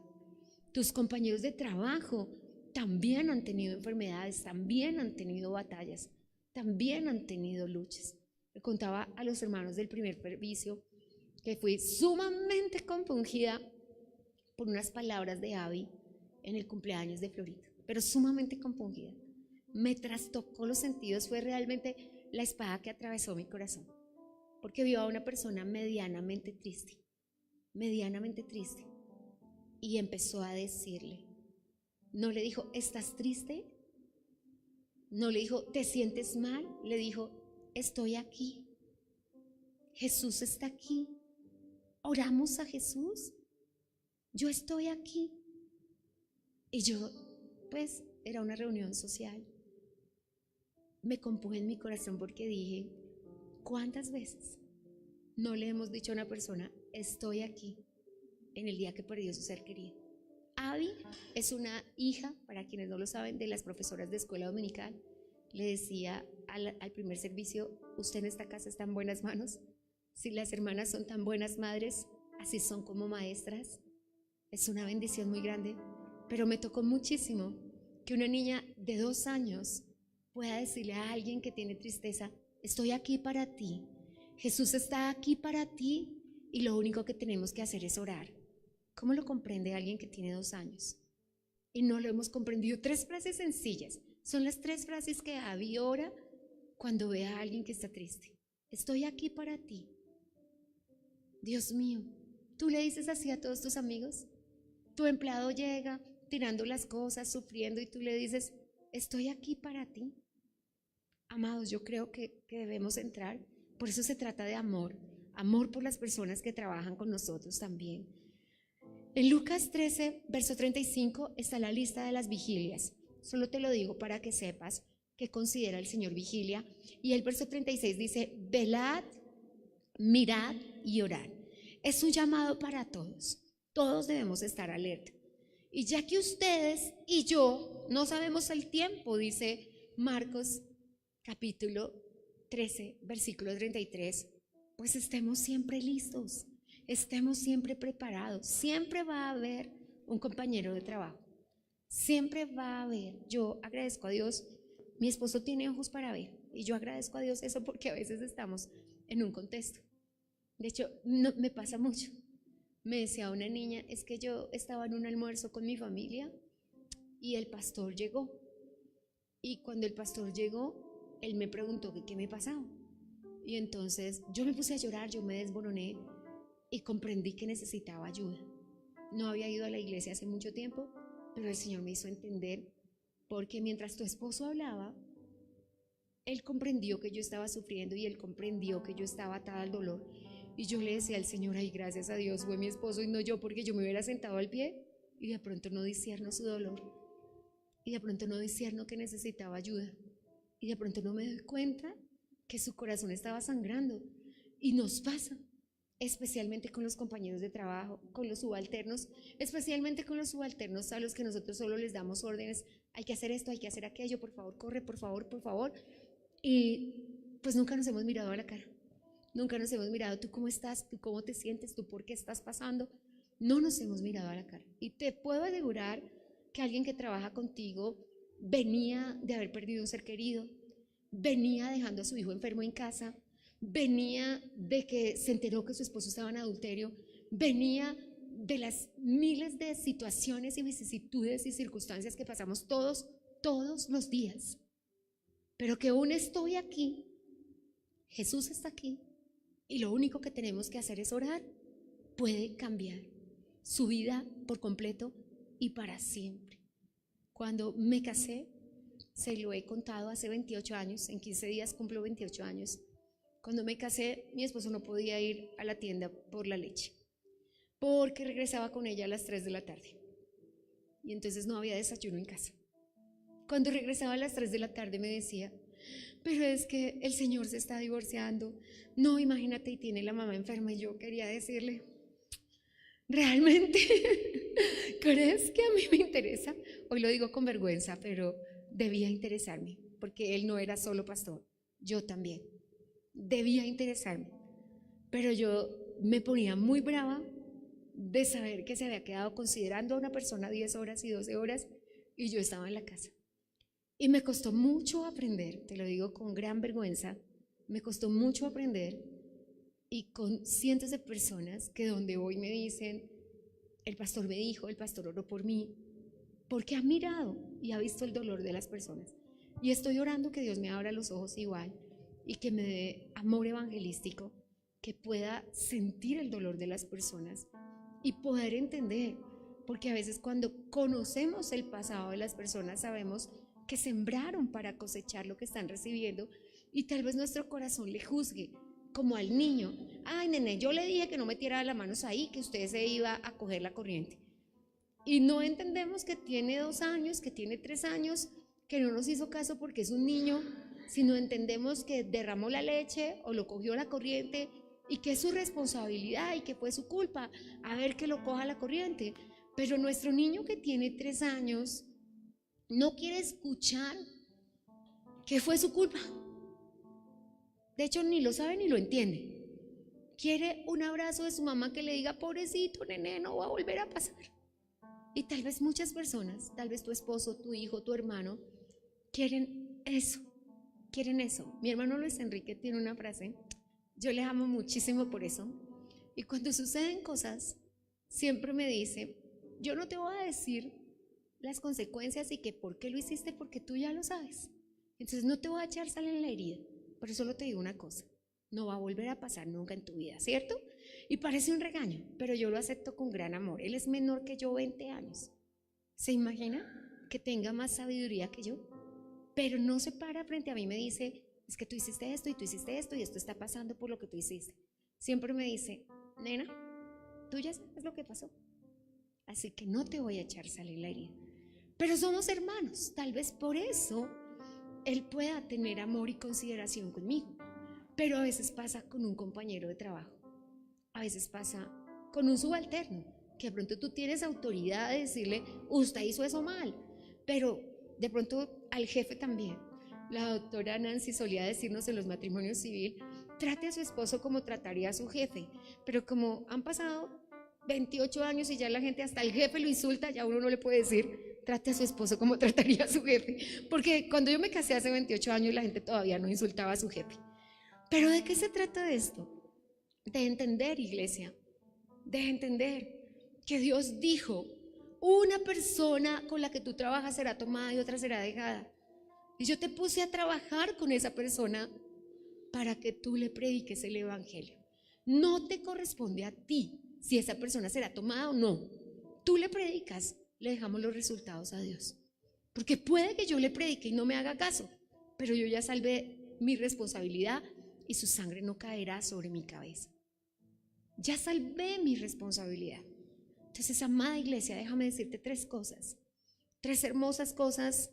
tus compañeros de trabajo también han tenido enfermedades, también han tenido batallas, también han tenido luchas. Le contaba a los hermanos del primer servicio que fui sumamente compungida por unas palabras de Abby en el cumpleaños de Florita, pero sumamente compungida. Me trastocó los sentidos, fue realmente la espada que atravesó mi corazón, porque vio a una persona medianamente triste, y empezó a decirle, no le dijo, ¿estás triste? No le dijo, ¿te sientes mal? Le dijo, estoy aquí, Jesús está aquí, oramos a Jesús, yo estoy aquí. Y yo, pues, era una reunión social. Me compuje en mi corazón porque dije, ¿cuántas veces no le hemos dicho a una persona, estoy aquí, en el día que perdió su ser querido? Abby es una hija, para quienes no lo saben, de las profesoras de escuela dominical. Le decía al primer servicio, usted en esta casa está en buenas manos. Si las hermanas son tan buenas madres, así son como maestras. Es una bendición muy grande, pero me tocó muchísimo que una niña de 2 años pueda decirle a alguien que tiene tristeza, estoy aquí para ti, Jesús está aquí para ti y lo único que tenemos que hacer es orar. ¿Cómo lo comprende alguien que tiene 2 años? Y no lo hemos comprendido. 3 frases sencillas, son las 3 frases que Abby ora cuando ve a alguien que está triste. Estoy aquí para ti. Dios mío, ¿tú le dices así a todos tus amigos? Tu empleado llega tirando las cosas, sufriendo y tú le dices, estoy aquí para ti. Amados, yo creo que debemos entrar, por eso se trata de amor, amor por las personas que trabajan con nosotros también. En Lucas 13, verso 35 está la lista de las vigilias. Solo te lo digo para que sepas qué considera el Señor vigilia. Y el verso 36 dice, velad, mirad y orad. Es un llamado para todos. Todos debemos estar alerta. Y ya que ustedes y yo no sabemos el tiempo, dice Marcos capítulo 13, versículo 33, pues estemos siempre listos, estemos siempre preparados. Siempre va a haber un compañero de trabajo, siempre va a haber. Yo agradezco a Dios, mi esposo tiene ojos para ver y yo agradezco a Dios eso porque a veces estamos en un contexto. De hecho, no, me pasa mucho. Me decía una niña, es que yo estaba en un almuerzo con mi familia y el pastor llegó. Y cuando el pastor llegó, él me preguntó que qué me pasaba. Y entonces yo me puse a llorar, yo me desboroné y comprendí que necesitaba ayuda. No había ido a la iglesia hace mucho tiempo, pero el Señor me hizo entender, porque mientras tu esposo hablaba, él comprendió que yo estaba sufriendo y él comprendió que yo estaba atada al dolor. Y yo le decía al Señor, ay, gracias a Dios, fue mi esposo y no yo, porque yo me hubiera sentado al pie y de pronto no discierno su dolor. Y de pronto no discierno que necesitaba ayuda. Y de pronto no me doy cuenta que su corazón estaba sangrando. Y nos pasa, especialmente con los compañeros de trabajo, con los subalternos, especialmente con los subalternos a los que nosotros solo les damos órdenes, hay que hacer esto, hay que hacer aquello, por favor, corre, por favor, por favor. Y pues nunca nos hemos mirado a la cara. Nunca nos hemos mirado, ¿tú cómo estás? ¿Tú cómo te sientes? ¿Tú por qué estás pasando? No nos hemos mirado a la cara. Y te puedo asegurar que alguien que trabaja contigo venía de haber perdido un ser querido, venía dejando a su hijo enfermo en casa, venía de que se enteró que su esposo estaba en adulterio, venía de las miles de situaciones y vicisitudes y circunstancias que pasamos todos los días. Pero que aún estoy aquí, Jesús está aquí y lo único que tenemos que hacer es orar, puede cambiar su vida por completo y para siempre. Cuando me casé, se lo he contado hace 28 años, en 15 días cumplo 28 años. Cuando me casé, mi esposo no podía ir a la tienda por la leche, porque regresaba con ella a las 3 de la tarde. Y entonces no había desayuno en casa. Cuando regresaba a las 3 de la tarde me decía, pero es que el señor se está divorciando. No, imagínate, y tiene la mamá enferma. Y yo quería decirle, ¿realmente crees que a mí me interesa? Hoy lo digo con vergüenza, pero debía interesarme, porque él no era solo pastor, yo también. Debía interesarme, pero yo me ponía muy brava de saber que se había quedado considerando a una persona 10 horas y 12 horas y yo estaba en la casa. Y me costó mucho aprender, te lo digo con gran vergüenza, me costó mucho aprender, y con cientos de personas que donde voy me dicen, el pastor me dijo, el pastor oró por mí, porque ha mirado y ha visto el dolor de las personas. Y estoy orando que Dios me abra los ojos igual y que me dé amor evangelístico, que pueda sentir el dolor de las personas y poder entender, porque a veces cuando conocemos el pasado de las personas sabemos que sembraron para cosechar lo que están recibiendo, y tal vez nuestro corazón le juzgue, como al niño, ay nene, yo le dije que no metiera las manos ahí, que usted se iba a coger la corriente, y no entendemos que tiene 2 años, que tiene 3 años, que no nos hizo caso porque es un niño, sino entendemos que derramó la leche o lo cogió la corriente y que es su responsabilidad y que fue su culpa, a ver que lo coja la corriente. Pero nuestro niño que tiene 3 años no quiere escuchar que fue su culpa. De hecho, ni lo sabe ni lo entiende. Quiere un abrazo de su mamá que le diga, pobrecito nene, no va a volver a pasar. Y tal vez muchas personas, tal vez tu esposo, tu hijo, tu hermano, quieren eso. Mi hermano Luis Enrique tiene una frase, yo le amo muchísimo por eso, y cuando suceden cosas, siempre me dice, yo no te voy a decir las consecuencias y que por qué lo hiciste, porque tú ya lo sabes. Entonces no te voy a echar sal en la herida, pero solo te digo una cosa, no va a volver a pasar nunca en tu vida, ¿cierto? Y parece un regaño, pero yo lo acepto con gran amor. Él es menor que yo 20 años. ¿Se imagina que tenga más sabiduría que yo? Pero no se para frente a mí y me dice, es que tú hiciste esto y tú hiciste esto y esto está pasando por lo que tú hiciste. Siempre me dice, nena, tú ya sabes lo que pasó, así que no te voy a echar sal en la herida. Pero somos hermanos, tal vez por eso él pueda tener amor y consideración conmigo. Pero a veces pasa con un compañero de trabajo, a veces pasa con un subalterno, que de pronto tú tienes autoridad de decirle, usted hizo eso mal, pero de pronto al jefe también. La doctora Nancy solía decirnos en los matrimonios civiles, trate a su esposo como trataría a su jefe, pero como han pasado 28 años y ya la gente, hasta el jefe lo insulta, ya uno no le puede decir, trate a su esposo como trataría a su jefe, porque cuando yo me casé hace 28 años la gente todavía no insultaba a su jefe. Pero ¿de qué se trata de esto? De entender, iglesia, de entender que Dios dijo, una persona con la que tú trabajas será tomada y otra será dejada. Y yo te puse a trabajar con esa persona para que tú le prediques el evangelio. No te corresponde a ti si esa persona será tomada o no. Tú le predicas, le dejamos los resultados a Dios. Porque puede que yo le predique y no me haga caso, pero yo ya salvé mi responsabilidad y su sangre no caerá sobre mi cabeza. Ya salvé mi responsabilidad. Entonces, amada iglesia, déjame decirte 3 cosas, 3 hermosas cosas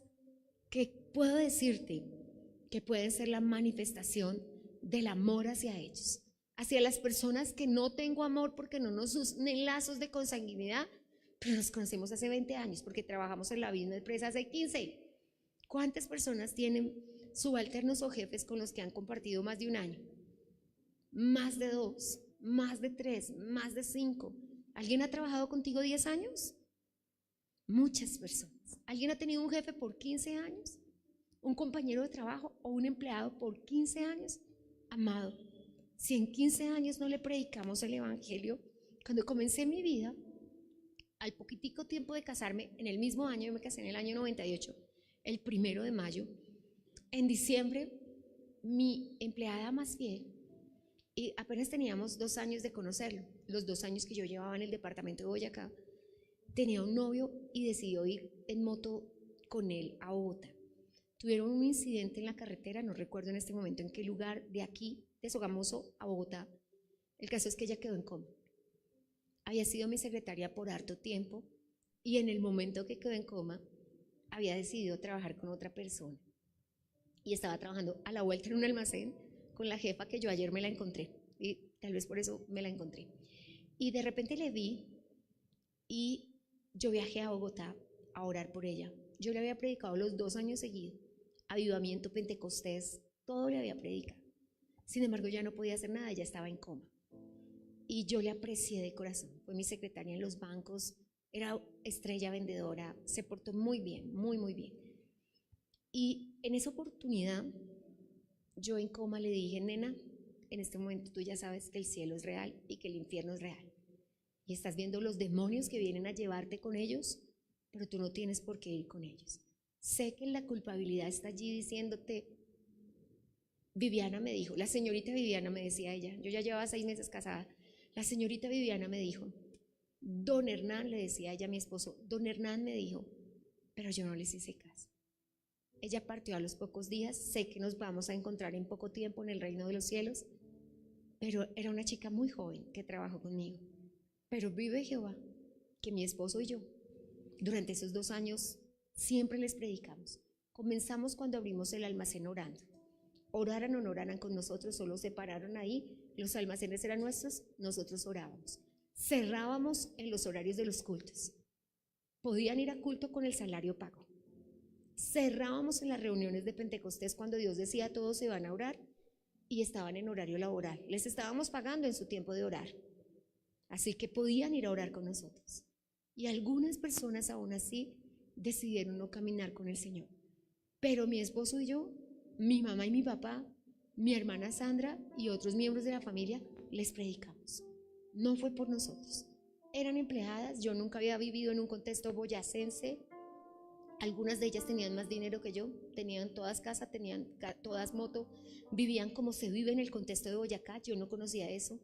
que puedo decirte que pueden ser la manifestación del amor hacia ellos, hacia las personas que no tengo amor porque no nos unen lazos de consanguinidad, pero nos conocemos hace 20 años porque trabajamos en la misma empresa hace 15. ¿Cuántas personas tienen subalternos o jefes con los que han compartido más de un año? Más de 2, más de 3, más de 5. ¿Alguien ha trabajado contigo 10 años? Muchas personas. ¿Alguien ha tenido un jefe por 15 años? ¿Un compañero de trabajo o un empleado por 15 años? Amado, si en 15 años no le predicamos el evangelio, cuando comencé mi vida, al poquitico tiempo de casarme, en el mismo año, yo me casé en el año 98, el 1 de mayo, en diciembre, mi empleada más fiel Y apenas teníamos 2 años de conocerlo, los 2 años que yo llevaba en el departamento de Boyacá. Tenía un novio y decidió ir en moto con él a Bogotá. Tuvieron un incidente en la carretera, no recuerdo en este momento en qué lugar, de aquí, de Sogamoso a Bogotá. El caso es que ella quedó en coma. Había sido mi secretaria por harto tiempo y en el momento que quedó en coma, había decidido trabajar con otra persona. Y estaba trabajando a la vuelta en un almacén con la jefa que yo ayer me la encontré. Y tal vez por eso me la encontré. Y de repente le vi y yo viajé a Bogotá a orar por ella. Yo le había predicado los 2 años seguidos. Avivamiento, Pentecostés, todo le había predicado. Sin embargo, ya no podía hacer nada, ella estaba en coma. Y yo le aprecié de corazón. Fue mi secretaria en los bancos, era estrella vendedora, se portó muy bien, muy, muy bien. Y en esa oportunidad, yo en coma le dije, nena, en este momento tú ya sabes que el cielo es real y que el infierno es real. Y estás viendo los demonios que vienen a llevarte con ellos, pero tú no tienes por qué ir con ellos. Sé que la culpabilidad está allí diciéndote, Viviana me dijo, la señorita Viviana me decía ella, yo ya llevaba 6 meses casada, la señorita Viviana me dijo, don Hernán, le decía ella a mi esposo, don Hernán me dijo, pero yo no les hice caso. Ella partió a los pocos días, sé que nos vamos a encontrar en poco tiempo en el reino de los cielos, pero era una chica muy joven que trabajó conmigo. Pero vive Jehová, que mi esposo y yo, durante esos 2 años, siempre les predicamos. Comenzamos cuando abrimos el almacén orando. Oraran o no oraran con nosotros, solo se pararon ahí, los almacenes eran nuestros, nosotros orábamos. Cerrábamos en los horarios de los cultos. Podían ir a culto con el salario pago. Cerrábamos en las reuniones de Pentecostés cuando Dios decía todos se van a orar y estaban en horario laboral. Les estábamos pagando en su tiempo de orar. Así que podían ir a orar con nosotros. Y algunas personas aún así decidieron no caminar con el Señor. Pero mi esposo y yo, mi mamá y mi papá, mi hermana Sandra y otros miembros de la familia, les predicamos. No fue por nosotros. Eran empleadas, yo nunca había vivido en un contexto boyacense. Algunas de ellas tenían más dinero que yo, tenían todas casa, tenían todas moto, vivían como se vive en el contexto de Boyacá, yo no conocía eso.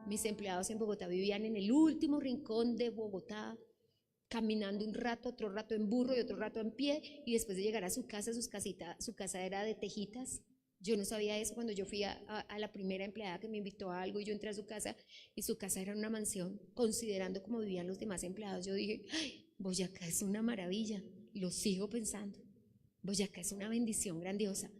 Mis empleados en Bogotá vivían en el último rincón de Bogotá, caminando un rato, otro rato en burro y otro rato en pie, y después de llegar a su casa, su casa era de tejitas. Yo no sabía eso cuando yo fui a la primera empleada que me invitó a algo y yo entré a su casa y su casa era una mansión, considerando cómo vivían los demás empleados. Yo dije, ¡ay! Boyacá es una maravilla, lo sigo pensando. Boyacá es una bendición grandiosa,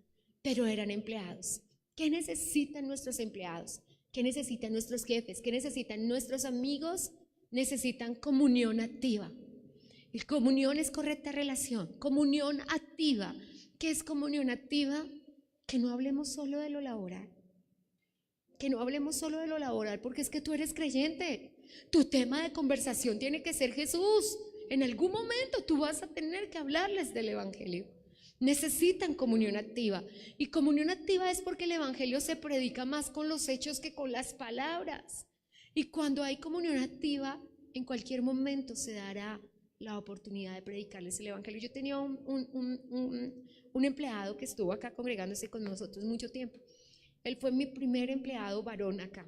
pero eran empleados. ¿Qué necesitan nuestros empleados? ¿Qué necesitan nuestros jefes? ¿Qué necesitan nuestros amigos? Necesitan comunión activa. Y comunión es correcta relación, comunión activa. ¿Qué es comunión activa? Que no hablemos solo de lo laboral. Que no hablemos solo de lo laboral porque es que tú eres creyente. Tu tema de conversación tiene que ser Jesús. En algún momento tú vas a tener que hablarles del evangelio. Necesitan comunión activa. Y comunión activa es porque el evangelio se predica más con los hechos que con las palabras. Y cuando hay comunión activa, en cualquier momento se dará la oportunidad de predicarles el evangelio. Yo tenía un empleado que estuvo acá congregándose con nosotros mucho tiempo. Él fue mi primer empleado varón acá.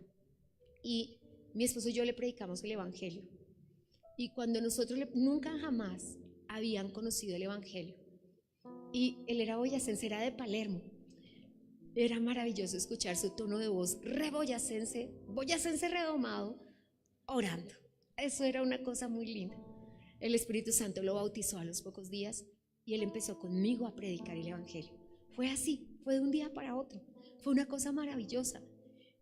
Y mi esposo y yo le predicamos el evangelio. Y cuando nosotros nunca jamás habían conocido el evangelio. Y él era boyacense, era de Palermo. Era maravilloso escuchar su tono de voz boyacense redomado, orando. Eso era una cosa muy linda. El Espíritu Santo lo bautizó a los pocos días y él empezó conmigo a predicar el evangelio. Fue así, fue de un día para otro. Fue una cosa maravillosa.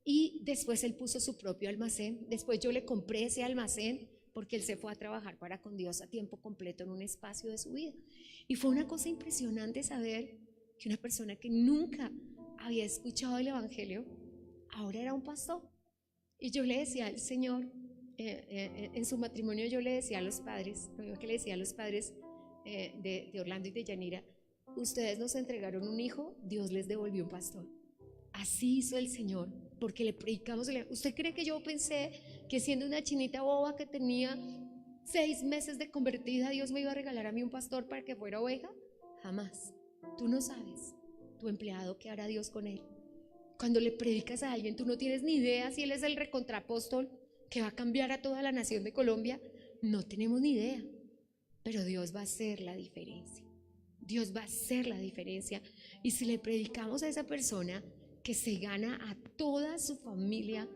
Y después él puso su propio almacén. Después yo le compré ese almacén porque él se fue a trabajar para con Dios a tiempo completo en un espacio de su vida. Y fue una cosa impresionante saber que una persona que nunca había escuchado el evangelio, ahora era un pastor. Y yo le decía al Señor, en su matrimonio yo le decía a los padres, lo mismo que le decía a los padres de Orlando y de Yanira, ustedes nos entregaron un hijo, Dios les devolvió un pastor. Así hizo el Señor, porque le predicamos. ¿Usted cree que yo pensé que siendo una chinita boba que tenía 6 meses de convertida, Dios me iba a regalar a mí un pastor para que fuera oveja? Jamás. Tú no sabes, tu empleado, qué hará Dios con él. Cuando le predicas a alguien, tú no tienes ni idea si él es el recontrapóstol que va a cambiar a toda la nación de Colombia. No tenemos ni idea, pero Dios va a hacer la diferencia. Dios va a hacer la diferencia. Y si le predicamos a esa persona que se gana a toda su familia,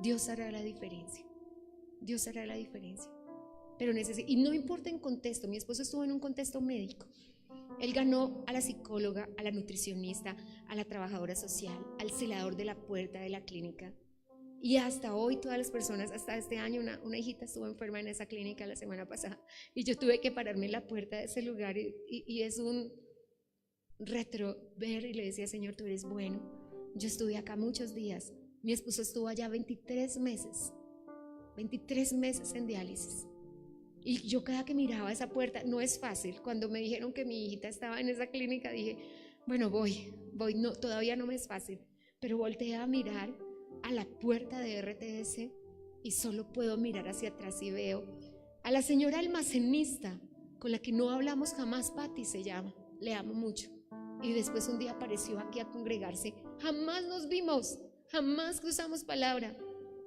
Dios hará la diferencia. Dios hará la diferencia. Pero y no importa en contexto. Mi esposo estuvo en un contexto médico. Él ganó a la psicóloga, a la nutricionista, a la trabajadora social, al celador de la puerta de la clínica. Y hasta hoy todas las personas, hasta este año, una hijita estuvo enferma en esa clínica la semana pasada y yo tuve que pararme en la puerta de ese lugar y es un retrover y le decía, Señor, tú eres bueno. Yo estuve acá muchos días. Mi esposo estuvo allá 23 meses en diálisis. Y yo cada que miraba esa puerta, no es fácil. Cuando me dijeron que mi hijita estaba en esa clínica, dije, bueno, voy, no, todavía no me es fácil. Pero volteé a mirar a la puerta de RTS y solo puedo mirar hacia atrás y veo a la señora almacenista con la que no hablamos jamás. Patti se llama, le amo mucho. Y después un día apareció aquí a congregarse. Jamás nos vimos, jamás cruzamos palabra.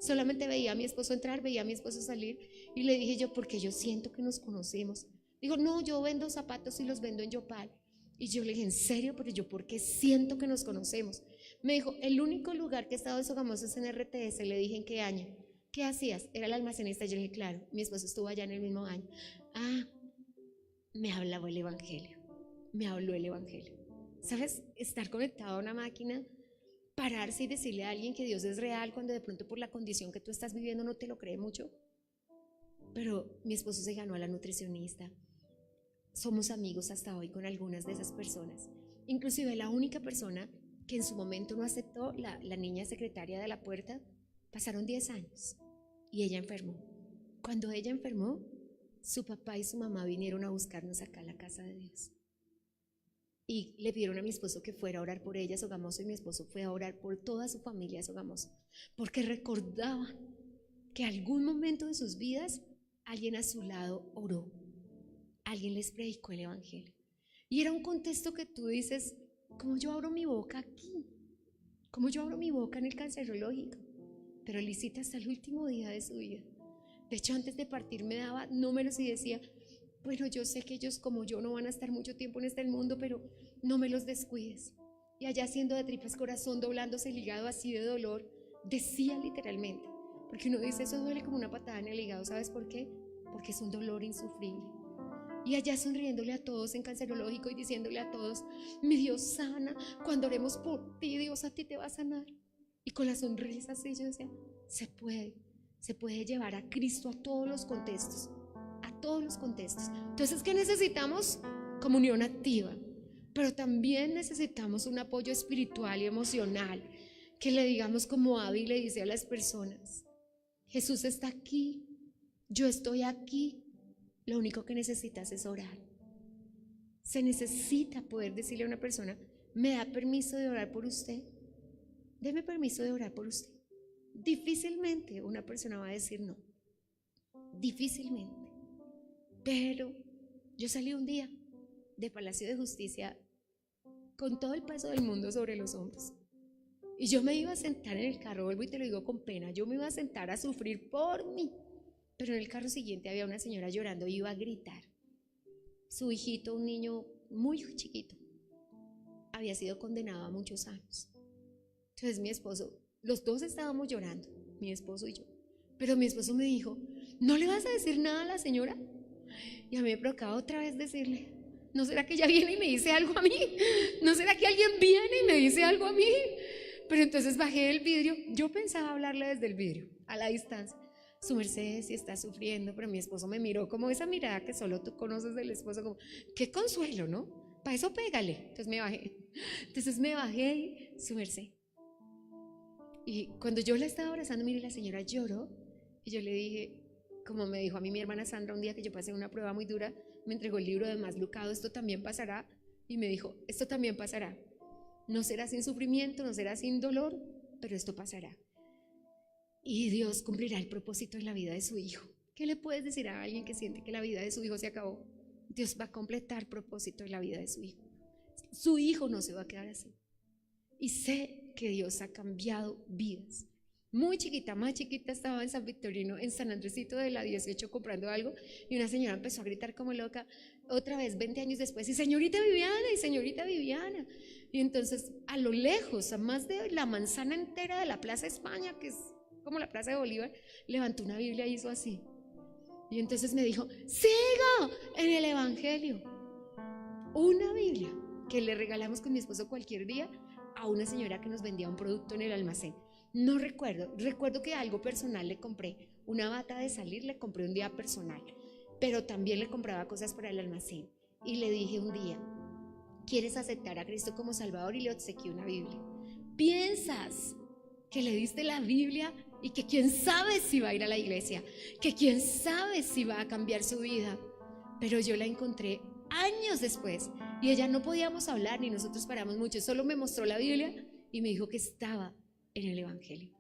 Solamente veía a mi esposo entrar, veía a mi esposo salir y le dije yo, porque yo siento que nos conocemos. Dijo, no, yo vendo zapatos y los vendo en Yopal. Y yo le dije, ¿en serio? Pero yo, porque siento que nos conocemos. Me dijo, el único lugar que he estado de Sogamoso es en RTS. Le dije, ¿en qué año? ¿Qué hacías? Era el almacenista. Yo le dije, claro, mi esposo estuvo allá en el mismo año. Ah, me hablaba el evangelio. Me habló el evangelio. ¿Sabes? Estar conectado a una máquina, pararse y decirle a alguien que Dios es real cuando de pronto por la condición que tú estás viviendo no te lo cree mucho. Pero mi esposo se ganó a la nutricionista. Somos amigos hasta hoy con algunas de esas personas. Inclusive la única persona que en su momento no aceptó, la niña secretaria de la puerta, pasaron 10 años y ella enfermó. Cuando ella enfermó, su papá y su mamá vinieron a buscarnos acá a la casa de Dios. Y le pidieron a mi esposo que fuera a orar por ella, Sogamoso, y mi esposo fue a orar por toda su familia, Sogamoso, porque recordaba que algún momento de sus vidas alguien a su lado oró, alguien les predicó el evangelio. Y era un contexto que tú dices, ¿cómo yo abro mi boca aquí? ¿Cómo yo abro mi boca en el cancerológico? Pero Lisita hasta el último día de su vida. De hecho, antes de partir me daba números y decía, bueno, yo sé que ellos como yo no van a estar mucho tiempo en este mundo, pero no me los descuides. Y allá haciendo de tripas corazón, doblándose el hígado así de dolor, decía literalmente, porque uno dice, eso duele como una patada en el hígado. ¿Sabes por qué? Porque es un dolor insufrible. Y allá sonriéndole a todos en cancerológico y diciéndole a todos, mi Dios sana, cuando oremos por ti, Dios a ti te va a sanar. Y con la sonrisa así yo decía, se puede llevar a Cristo a todos los contextos, a todos los contextos. Entonces, ¿qué necesitamos? Comunión activa, pero también necesitamos un apoyo espiritual y emocional, que le digamos como Abby le dice a las personas, Jesús está aquí, yo estoy aquí, lo único que necesitas es orar. Se necesita poder decirle a una persona, ¿me da permiso de orar por usted? Deme permiso de orar por usted. Difícilmente una persona va a decir no, difícilmente. Pero yo salí un día de Palacio de Justicia con todo el peso del mundo sobre los hombros. Y yo me iba a sentar en el carro, vuelvo y te lo digo con pena, yo me iba a sentar a sufrir por mí. Pero en el carro siguiente había una señora llorando y iba a gritar. Su hijito, un niño muy chiquito, había sido condenado a muchos años. Entonces mi esposo, los dos estábamos llorando, mi esposo y yo. Pero mi esposo me dijo, ¿no le vas a decir nada a la señora? Y a mí me provocaba otra vez decirle, ¿no será que ella viene y me dice algo a mí? ¿No será que alguien viene y me dice algo a mí? Pero entonces bajé el vidrio, yo pensaba hablarle desde el vidrio, a la distancia. Su merced si está sufriendo, pero mi esposo me miró como esa mirada que solo tú conoces del esposo, como, qué consuelo, ¿no? Para eso pégale. Entonces me bajé, su merced. Y cuando yo la estaba abrazando, mire, la señora lloró y yo le dije, como me dijo a mí mi hermana Sandra un día que yo pasé una prueba muy dura, me entregó el libro de Más Lucado, esto también pasará, y me dijo, esto también pasará. No será sin sufrimiento, no será sin dolor, pero esto pasará. Y Dios cumplirá el propósito en la vida de su hijo. ¿Qué le puedes decir a alguien que siente que la vida de su hijo se acabó? Dios va a completar propósito en la vida de su hijo. Su hijo no se va a quedar así. Y sé que Dios ha cambiado vidas. Muy chiquita, más chiquita, estaba en San Victorino, en San Andresito de la 18 comprando algo, y una señora empezó a gritar como loca, otra vez 20 años después, y señorita Viviana, y señorita Viviana. Y entonces a lo lejos, a más de la manzana entera de la Plaza España, que es como la Plaza de Bolívar, levantó una Biblia y hizo así. Y entonces me dijo, siga en el Evangelio. Una Biblia que le regalamos con mi esposo cualquier día a una señora que nos vendía un producto en el almacén. No recuerdo que algo personal le compré, una bata de salir le compré un día personal, pero también le compraba cosas para el almacén. Y le dije un día, ¿quieres aceptar a Cristo como Salvador? Y le obsequié una Biblia. ¿Piensas que le diste la Biblia y que quién sabe si va a ir a la iglesia, que quién sabe si va a cambiar su vida? Pero yo la encontré años después y ella no podíamos hablar ni nosotros paramos mucho, solo me mostró la Biblia y me dijo que estaba en el Evangelio.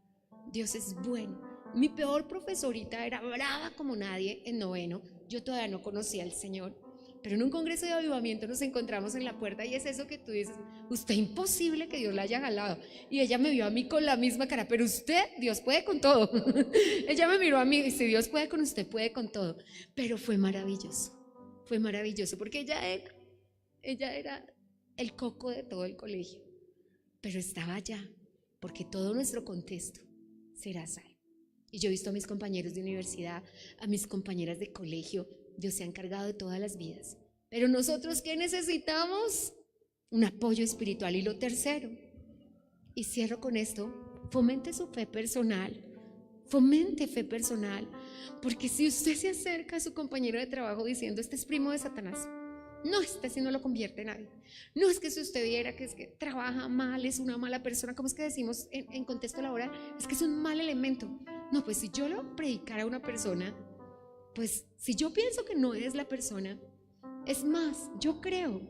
Dios es bueno. Mi peor profesorita era brava como nadie en noveno, yo todavía no conocía al Señor, pero en un congreso de avivamiento nos encontramos en la puerta y es eso que tú dices, usted imposible que Dios la haya jalado. Y ella me vio a mí con la misma cara, pero usted, Dios puede con todo. Ella me miró a mí y dice, Dios puede con usted, puede con todo. Pero fue maravilloso porque ella era el coco de todo el colegio, pero estaba allá porque todo nuestro contexto será salvo. Y yo he visto a mis compañeros de universidad, a mis compañeras de colegio, Dios se ha encargado de todas las vidas. Pero nosotros, ¿qué necesitamos? Un apoyo espiritual. Y lo tercero, y cierro con esto, fomente su fe personal. Fomente fe personal, porque si usted se acerca a su compañero de trabajo diciendo, este es primo de Satanás, no, este sí no lo convierte en nadie. No, es que si usted viera que es que trabaja mal, es una mala persona, ¿cómo es que decimos en contexto laboral? Es que es un mal elemento. No, pues si yo lo predicara a una persona, pues si yo pienso que no es la persona, es más, yo creo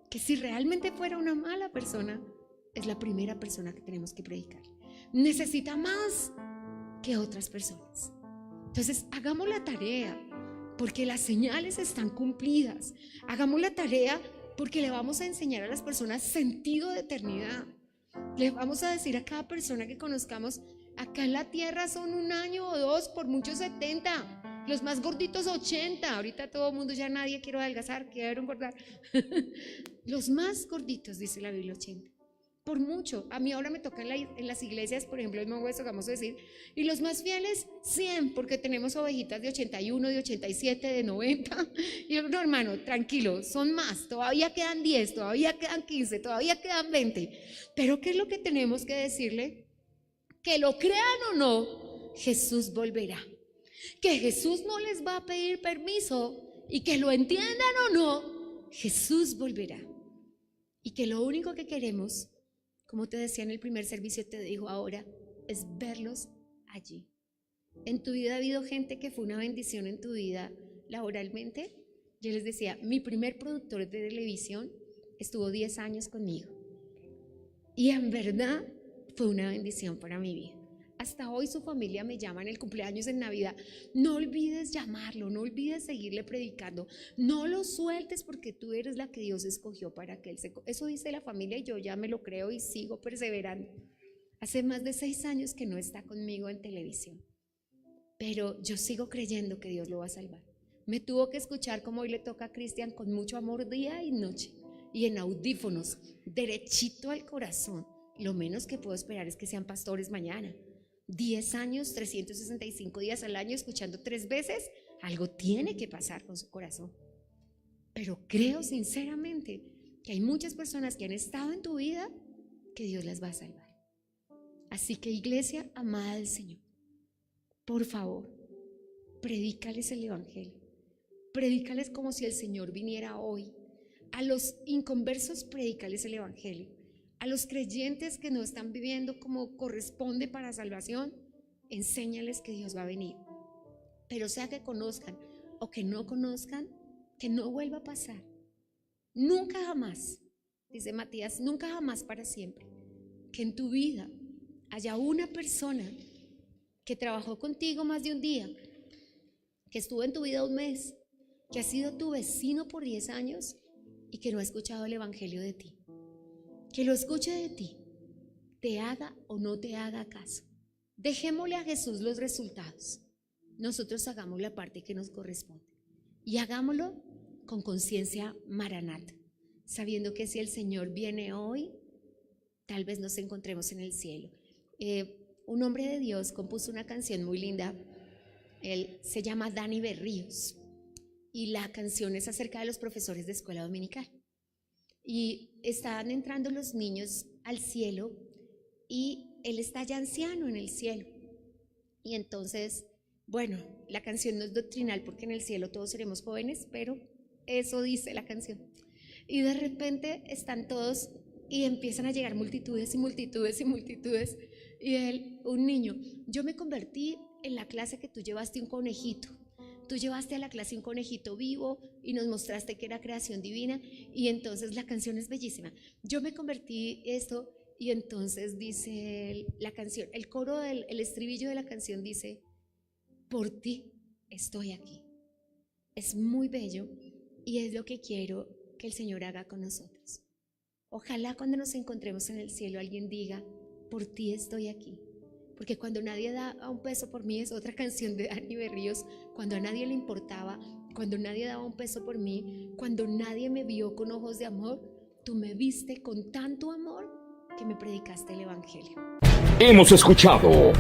que si realmente fuera una mala persona, es la primera persona que tenemos que predicar. Necesita más que otras personas. Entonces hagamos la tarea porque las señales están cumplidas. Hagamos la tarea porque le vamos a enseñar a las personas sentido de eternidad. Le vamos a decir a cada persona que conozcamos, acá en la tierra son 1 año o 2, por muchos 70, los más gorditos 80. Ahorita todo el mundo, ya nadie quiere adelgazar, quiere engordar. Los más gorditos, dice la Biblia, 80. Por mucho. A mí ahora me toca en las iglesias, por ejemplo, el Mongo Hueso, vamos a decir, y los más fieles, 100, porque tenemos ovejitas de 81, de 87, de 90. Y yo, no, hermano, tranquilo, son más, todavía quedan 10, todavía quedan 15, todavía quedan 20. Pero ¿qué es lo que tenemos que decirle? Que lo crean o no, Jesús volverá. Que Jesús no les va a pedir permiso y que lo entiendan o no, Jesús volverá. Y que lo único que queremos, como te decía en el primer servicio, te digo ahora, es verlos allí. En tu vida ha habido gente que fue una bendición en tu vida laboralmente. Yo les decía, mi primer productor de televisión estuvo 10 años conmigo. Y en verdad fue una bendición para mi vida. Hasta hoy su familia me llama en el cumpleaños, en Navidad. No olvides llamarlo, no olvides seguirle predicando. No lo sueltes porque tú eres la que Dios escogió para que él se... Eso dice la familia y yo ya me lo creo y sigo perseverando. Hace más de 6 años que no está conmigo en televisión. Pero yo sigo creyendo que Dios lo va a salvar. Me tuvo que escuchar como hoy le toca a Cristian con mucho amor día y noche. Y en audífonos, derechito al corazón. Lo menos que puedo esperar es que sean pastores mañana. 10 años, 365 días al año, escuchando 3 veces, algo tiene que pasar con su corazón. Pero creo sinceramente que hay muchas personas que han estado en tu vida que Dios las va a salvar. Así que, iglesia amada del Señor, por favor, predícales el Evangelio. Predícales como si el Señor viniera hoy. A los inconversos, predícales el Evangelio. A los creyentes que no están viviendo como corresponde para salvación, enséñales que Dios va a venir. Pero sea que conozcan o que no conozcan, que no vuelva a pasar. Nunca jamás, dice Matías, nunca jamás para siempre. Que en tu vida haya una persona que trabajó contigo más de un día, que estuvo en tu vida 1 mes, que ha sido tu vecino por 10 años y que no ha escuchado el Evangelio de ti. Que lo escuche de ti, te haga o no te haga caso. Dejémosle a Jesús los resultados. Nosotros hagamos la parte que nos corresponde. Y hagámoslo con conciencia maranata, sabiendo que si el Señor viene hoy, tal vez nos encontremos en el cielo. Un hombre de Dios compuso una canción muy linda. Él se llama Dani Berríos y la canción es acerca de los profesores de escuela dominical. Y están entrando los niños al cielo y él está ya anciano en el cielo. Y entonces, bueno, la canción no es doctrinal porque en el cielo todos seremos jóvenes, pero eso dice la canción. Y de repente están todos y empiezan a llegar multitudes y multitudes y multitudes. Y él, un niño, yo me convertí en la clase que tú llevaste un conejito. Tú llevaste a la clase un conejito vivo y nos mostraste que era creación divina. Y entonces la canción es bellísima. Yo me convertí esto y entonces dice la canción, el coro, el estribillo de la canción dice, por ti estoy aquí. Es muy bello y es lo que quiero que el Señor haga con nosotros. Ojalá cuando nos encontremos en el cielo alguien diga, por ti estoy aquí. Porque cuando nadie da un peso por mí es otra canción de Dani Berríos. Cuando a nadie le importaba, cuando nadie daba un peso por mí, cuando nadie me vio con ojos de amor, tú me viste con tanto amor que me predicaste el evangelio. Hemos escuchado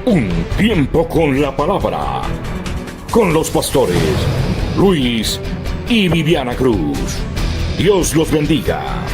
Un Tiempo con la Palabra con los pastores Luis y Viviana Cruz. Dios los bendiga.